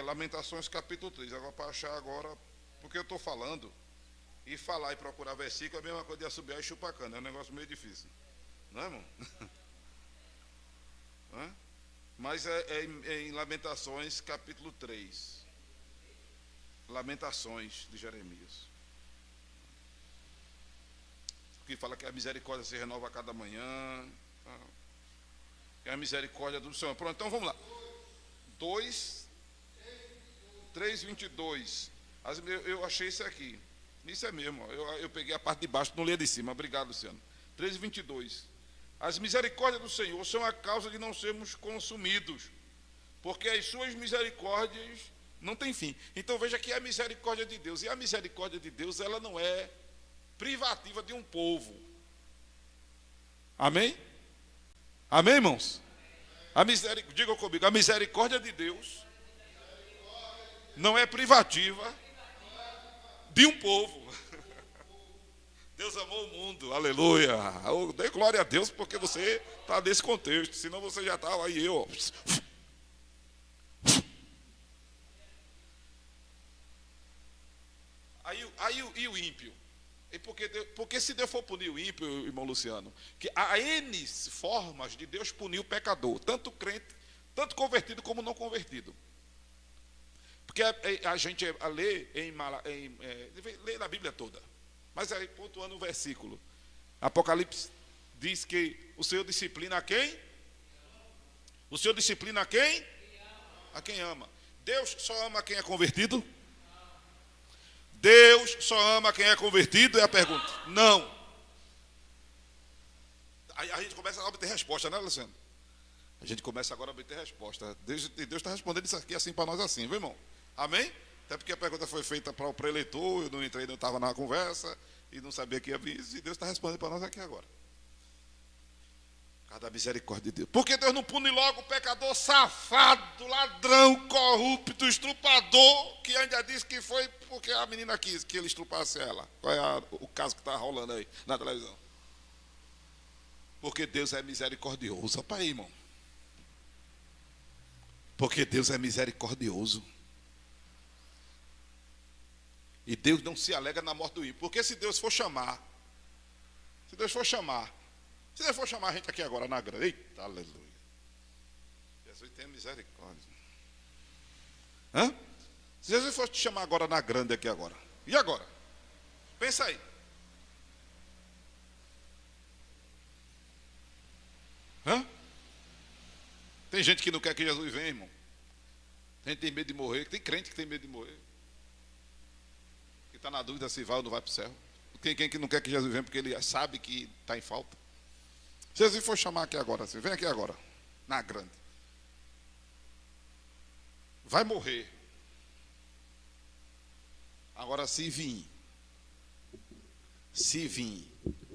Lamentações capítulo 3. Agora para achar agora, porque eu estou falando, e falar e procurar versículo é a mesma coisa de assobiar e chupar cana. É um negócio meio difícil, não é, irmão? Mas é em Lamentações capítulo 3. Lamentações de Jeremias, que fala que a misericórdia se renova a cada manhã. É a misericórdia do Senhor. Pronto, então vamos lá. 3:22. Eu achei isso aqui. Isso é mesmo. Eu peguei a parte de baixo, não li a de cima. Obrigado, Luciano. 3:22. As misericórdias do Senhor são a causa de não sermos consumidos, porque as suas misericórdias não têm fim. Então veja que é a misericórdia de Deus. E a misericórdia de Deus, ela não é privativa de um povo. Amém? Amém, irmãos? Digam comigo, a misericórdia de Deus não é privativa de um povo. Deus amou o mundo, aleluia. Dê glória a Deus porque você está nesse contexto, senão você já estava aí, eu. E o ímpio? Porque se Deus for punir o ímpio, irmão Luciano, que há N formas de Deus punir o pecador, tanto crente, tanto convertido como não convertido. Porque a gente lê lê na Bíblia toda, mas aí pontuando o versículo, Apocalipse diz que o Senhor disciplina a quem? O Senhor disciplina a quem? A quem ama. Deus só ama quem é convertido? Deus só ama quem é convertido? É a pergunta. Não. Aí a gente começa a obter resposta, né, Luciano? A gente começa agora a obter resposta. Deus está respondendo isso aqui assim para nós assim, viu, irmão? Amém? Até porque a pergunta foi feita para o preletor, eu não entrei, não estava na conversa, e não sabia que ia vir isso, e Deus está respondendo para nós aqui agora. Cada misericórdia de Deus. Porque Deus não pune logo o pecador safado, ladrão, corrupto, estrupador, que ainda disse que foi porque a menina quis que ele estrupasse ela. Qual é o caso que está rolando aí na televisão? Porque Deus é misericordioso. Olha aí, irmão. Porque Deus é misericordioso. E Deus não se alegra na morte do ímpio. Porque se Deus for chamar a gente aqui agora na grande, eita, aleluia. Jesus tem misericórdia. Se Jesus for te chamar agora na grande aqui agora, e agora? Pensa aí. Tem gente que não quer que Jesus venha, irmão. Tem gente que tem medo de morrer, tem crente que tem medo de morrer. Que está na dúvida se vai ou não vai para o céu. Tem quem que não quer que Jesus venha porque ele sabe que está em falta. Se Jesus for chamar aqui agora, assim, vem aqui agora, na grande. Vai morrer. Agora se vir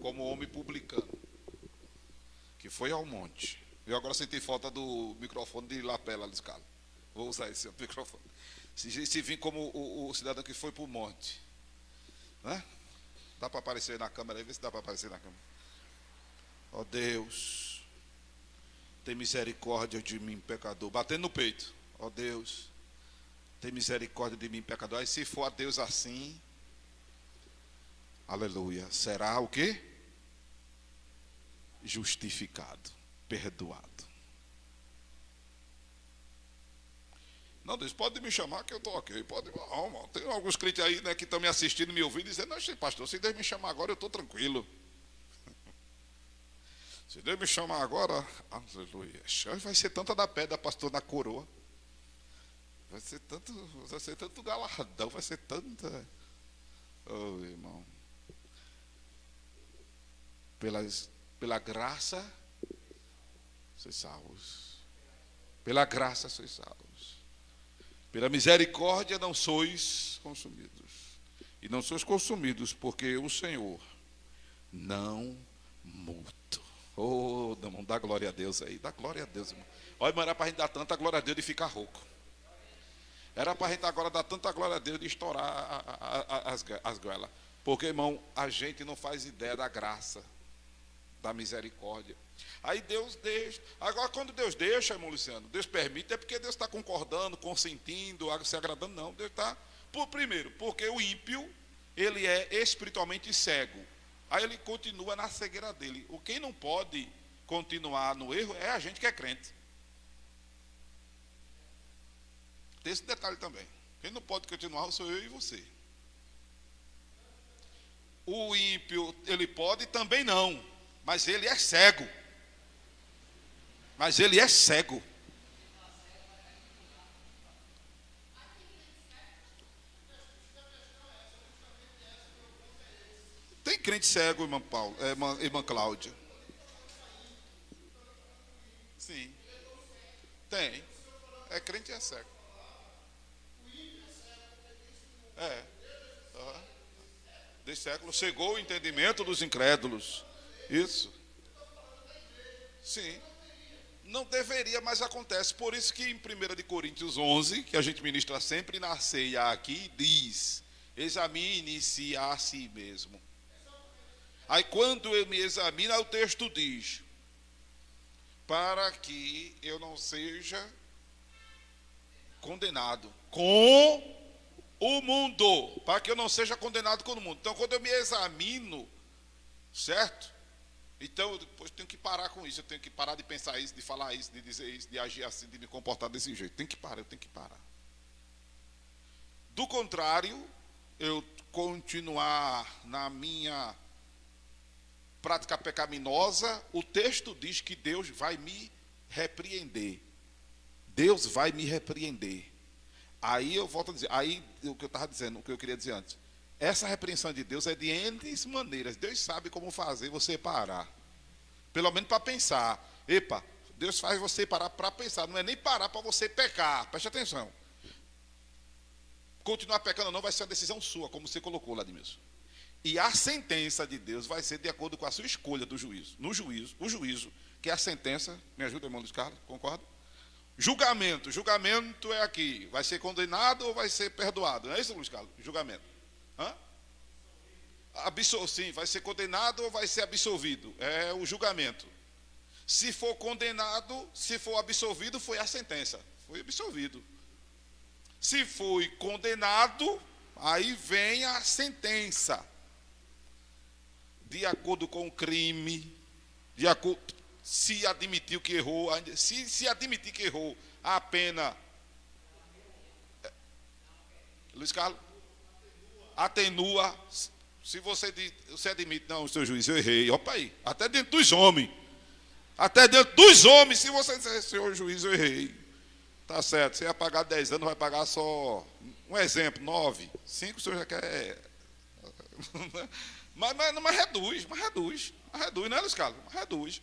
como homem publicano, que foi ao monte. Eu agora senti falta do microfone de lapela, Liscalo. Vou usar esse microfone. Se vir como o cidadão que foi para o monte. Né? Dá para aparecer na câmera aí? Vê se dá para aparecer na câmera. Ó Deus, tem misericórdia de mim, pecador. Batendo no peito. Ó Deus, tem misericórdia de mim, pecador. Aí se for a Deus assim, aleluia, será o quê? Justificado, perdoado. Não, Deus, pode me chamar que eu estou ok. Pode, não, irmão. Tem alguns crentes aí, né, que estão me assistindo, me ouvindo, dizendo, não, pastor, se Deus me chamar agora, eu estou tranquilo. Se Deus me chamar agora, aleluia. Vai ser tanta da pedra, pastor, na coroa. Vai ser tanto galardão, vai ser tanta. Oh, irmão. Pela graça, sois salvos. Pela graça sois salvos. Pela misericórdia não sois consumidos. E não sois consumidos porque o Senhor não muda. Oh, irmão, dá glória a Deus aí. Dá glória a Deus, irmão. Olha, irmão, era para a gente dar tanta glória a Deus de ficar rouco. Era para a gente agora dar tanta glória a Deus de estourar as goelas. Porque, irmão, a gente não faz ideia da graça, da misericórdia. Aí Deus deixa. Agora, quando Deus deixa, irmão Luciano, Deus permite, é porque Deus está concordando, consentindo, se agradando. Não, Deus está. Primeiro, porque o ímpio, ele é espiritualmente cego. Aí ele continua na cegueira dele. Quem não pode continuar no erro é a gente que é crente. Tem esse detalhe também. Quem não pode continuar sou eu e você. O ímpio, ele pode também não. Mas ele é cego. Mas ele é cego. Tem crente cego, irmã Paulo, irmã Cláudia? Sim. Tem. É crente e é cego. Uhum. Desse século chegou o entendimento dos incrédulos. Isso. Sim. Não deveria, mas acontece. Por isso que em 1 Coríntios 11, que a gente ministra sempre na ceia aqui, diz: examine-se a si mesmo. Aí quando eu me examino, o texto diz: para que eu não seja condenado com o mundo, para que eu não seja condenado com o mundo. Então, quando eu me examino, certo? Então, eu depois tenho que parar com isso. Eu tenho que parar de pensar isso, de falar isso, de dizer isso, de agir assim, de me comportar desse jeito. Eu tenho que parar. Do contrário, eu continuar na minha prática pecaminosa, o texto diz que Deus vai me repreender. Deus vai me repreender. Aí eu volto a dizer, aí o que eu estava dizendo, o que eu queria dizer antes. Essa repreensão de Deus é de N maneiras. Deus sabe como fazer você parar. Pelo menos para pensar. Epa, Deus faz você parar para pensar. Não é nem parar para você pecar. Preste atenção. Continuar pecando ou não vai ser uma decisão sua, como você colocou lá de mesmo. E a sentença de Deus vai ser de acordo com a sua escolha do juízo. No juízo, o juízo, que é a sentença. Me ajuda, irmão Luiz Carlos, concorda? Julgamento é aqui. Vai ser condenado ou vai ser perdoado? Não é isso, Luiz Carlos? Julgamento. Sim, vai ser condenado ou vai ser absolvido? É o julgamento. Se for condenado, se for absolvido, foi a sentença. Foi absolvido. Se foi condenado, aí vem a sentença. De acordo com o crime, se admitiu que errou, se admitir que errou, a pena, Luiz Carlos, atenua. Se você admite, não, seu juiz, eu errei, opa aí, até dentro dos homens, se você disser, senhor juiz, eu errei, tá certo, você ia pagar 10 anos, vai pagar só, um exemplo, 9, 5 o senhor já quer, mas reduz, não é, Luiz Carlos? Reduz.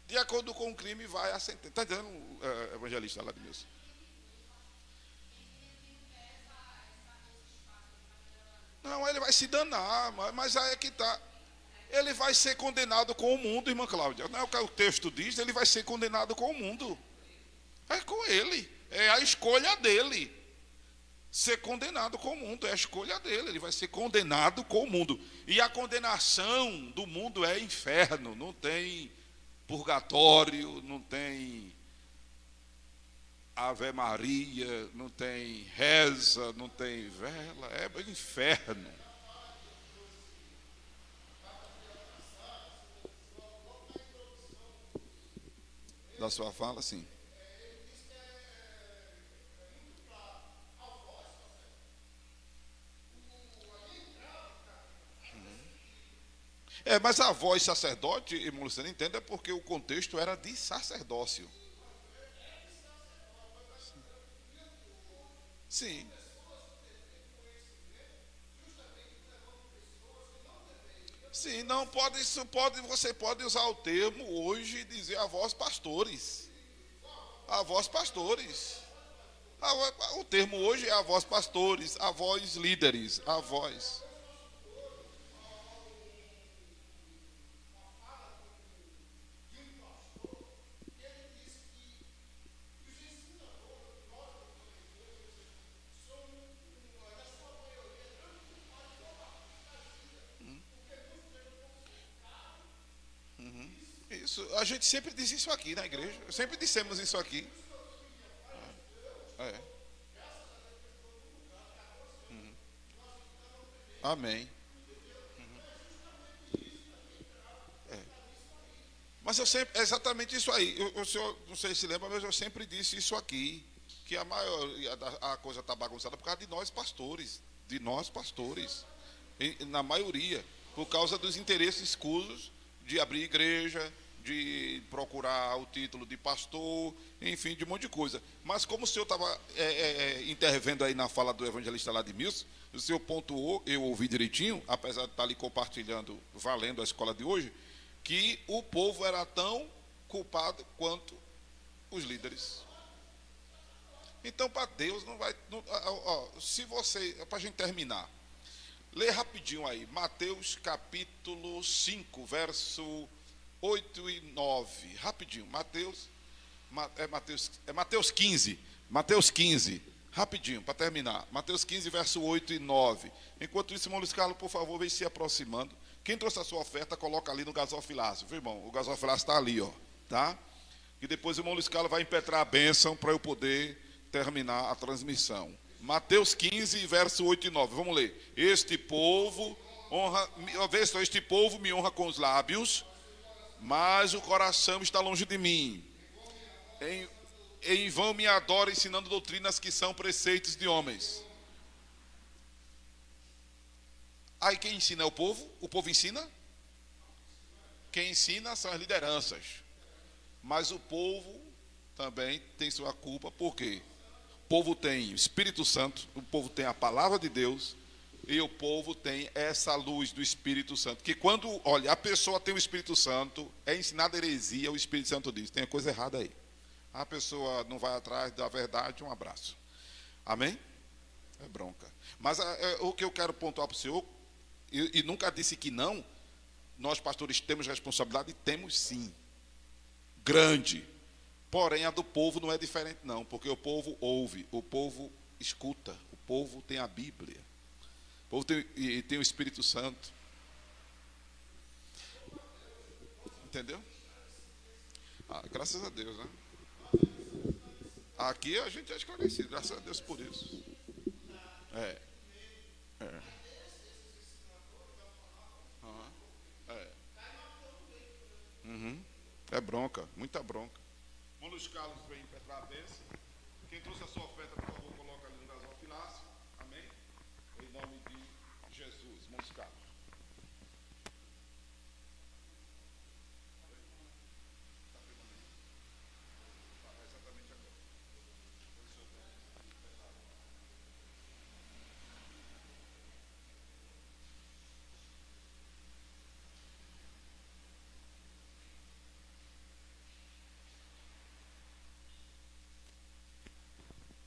De acordo com o crime, vai a sentença. Está dizendo o evangelista lá de Deus. Não, ele vai se danar, mas aí é que está. Ele vai ser condenado com o mundo, irmã Cláudia. Não é o que o texto diz, ele vai ser condenado com o mundo. É com ele. É a escolha dele. Ser condenado com o mundo, é a escolha dele. Ele vai ser condenado com o mundo. E a condenação do mundo é inferno, não tem purgatório, não tem Ave Maria, não tem reza, não tem vela, é o inferno. Da sua fala, sim. Mas a voz sacerdote, irmão Luciano, entenda, porque o contexto era de sacerdócio. Sim. Sim, não pode, você pode usar o termo hoje e dizer a voz pastores. A voz pastores. O termo hoje é a voz pastores, a voz líderes, a voz. Isso, a gente sempre diz isso aqui na igreja. Sempre dissemos isso aqui. É. Amém. É. Mas eu sempre, é exatamente isso aí. O senhor, não sei se lembra, mas eu sempre disse isso aqui. Que a maioria a coisa está bagunçada por causa de nós pastores. De nós pastores. Na maioria. Por causa dos interesses escusos de abrir igreja, de procurar o título de pastor, enfim, de um monte de coisa. Mas como o senhor estava intervendo aí na fala do evangelista Ladimilson, o senhor pontuou, eu ouvi direitinho, apesar de estar ali compartilhando, valendo a escola de hoje, que o povo era tão culpado quanto os líderes. Então, para Deus, não vai... se você... Para a gente terminar, lê rapidinho aí, Mateus capítulo 5, verso 8 e 9, rapidinho, Mateus 15, Mateus 15, rapidinho, para terminar, Mateus 15, verso 8 e 9, enquanto isso, irmão Luiz Carlos, por favor, vem se aproximando, quem trouxe a sua oferta, coloca ali no gasofilácio, viu, irmão, o gasofilácio está ali, ó, tá, e depois o irmão Luiz Carlos vai impetrar a bênção, para eu poder terminar a transmissão. Mateus 15, verso 8 e 9, vamos ler, este povo me honra com os lábios, mas o coração está longe de mim. Em vão me adora ensinando doutrinas que são preceitos de homens. Aí quem ensina é o povo? O povo ensina? Quem ensina são as lideranças. Mas o povo também tem sua culpa. Por quê? O povo tem o Espírito Santo, o povo tem a palavra de Deus, e o povo tem essa luz do Espírito Santo. Que quando, olha, a pessoa tem o Espírito Santo, é ensinada heresia, o Espírito Santo diz, tem coisa errada aí. A pessoa não vai atrás da verdade, um abraço. Amém? É bronca. Mas o que eu quero pontuar para o senhor, e nunca disse que não, nós pastores temos responsabilidade, temos sim. Grande. Porém, a do povo não é diferente não, porque o povo ouve, o povo escuta, o povo tem a Bíblia. O povo tem o Espírito Santo. Entendeu? Graças a Deus, né? Aqui a gente é esclarecido, graças a Deus por isso. É bronca, muita bronca. Irmão Luiz Carlos vem impetrar a bênção. Quem trouxe a sua oferta, por favor, coloca ali no gasofilácio. Amém? Em nome de Jesus. Irmão Luiz Carlos. Exatamente agora.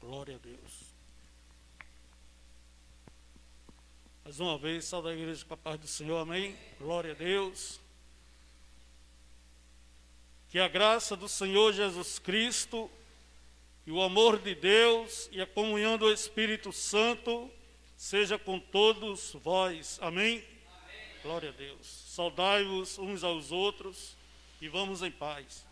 Glória a Deus. Mais uma vez, salve a igreja com a paz do Senhor, amém? Glória a Deus. Que a graça do Senhor Jesus Cristo, e o amor de Deus, e a comunhão do Espírito Santo, seja com todos vós, amém? Glória a Deus. Saudai-vos uns aos outros, e vamos em paz.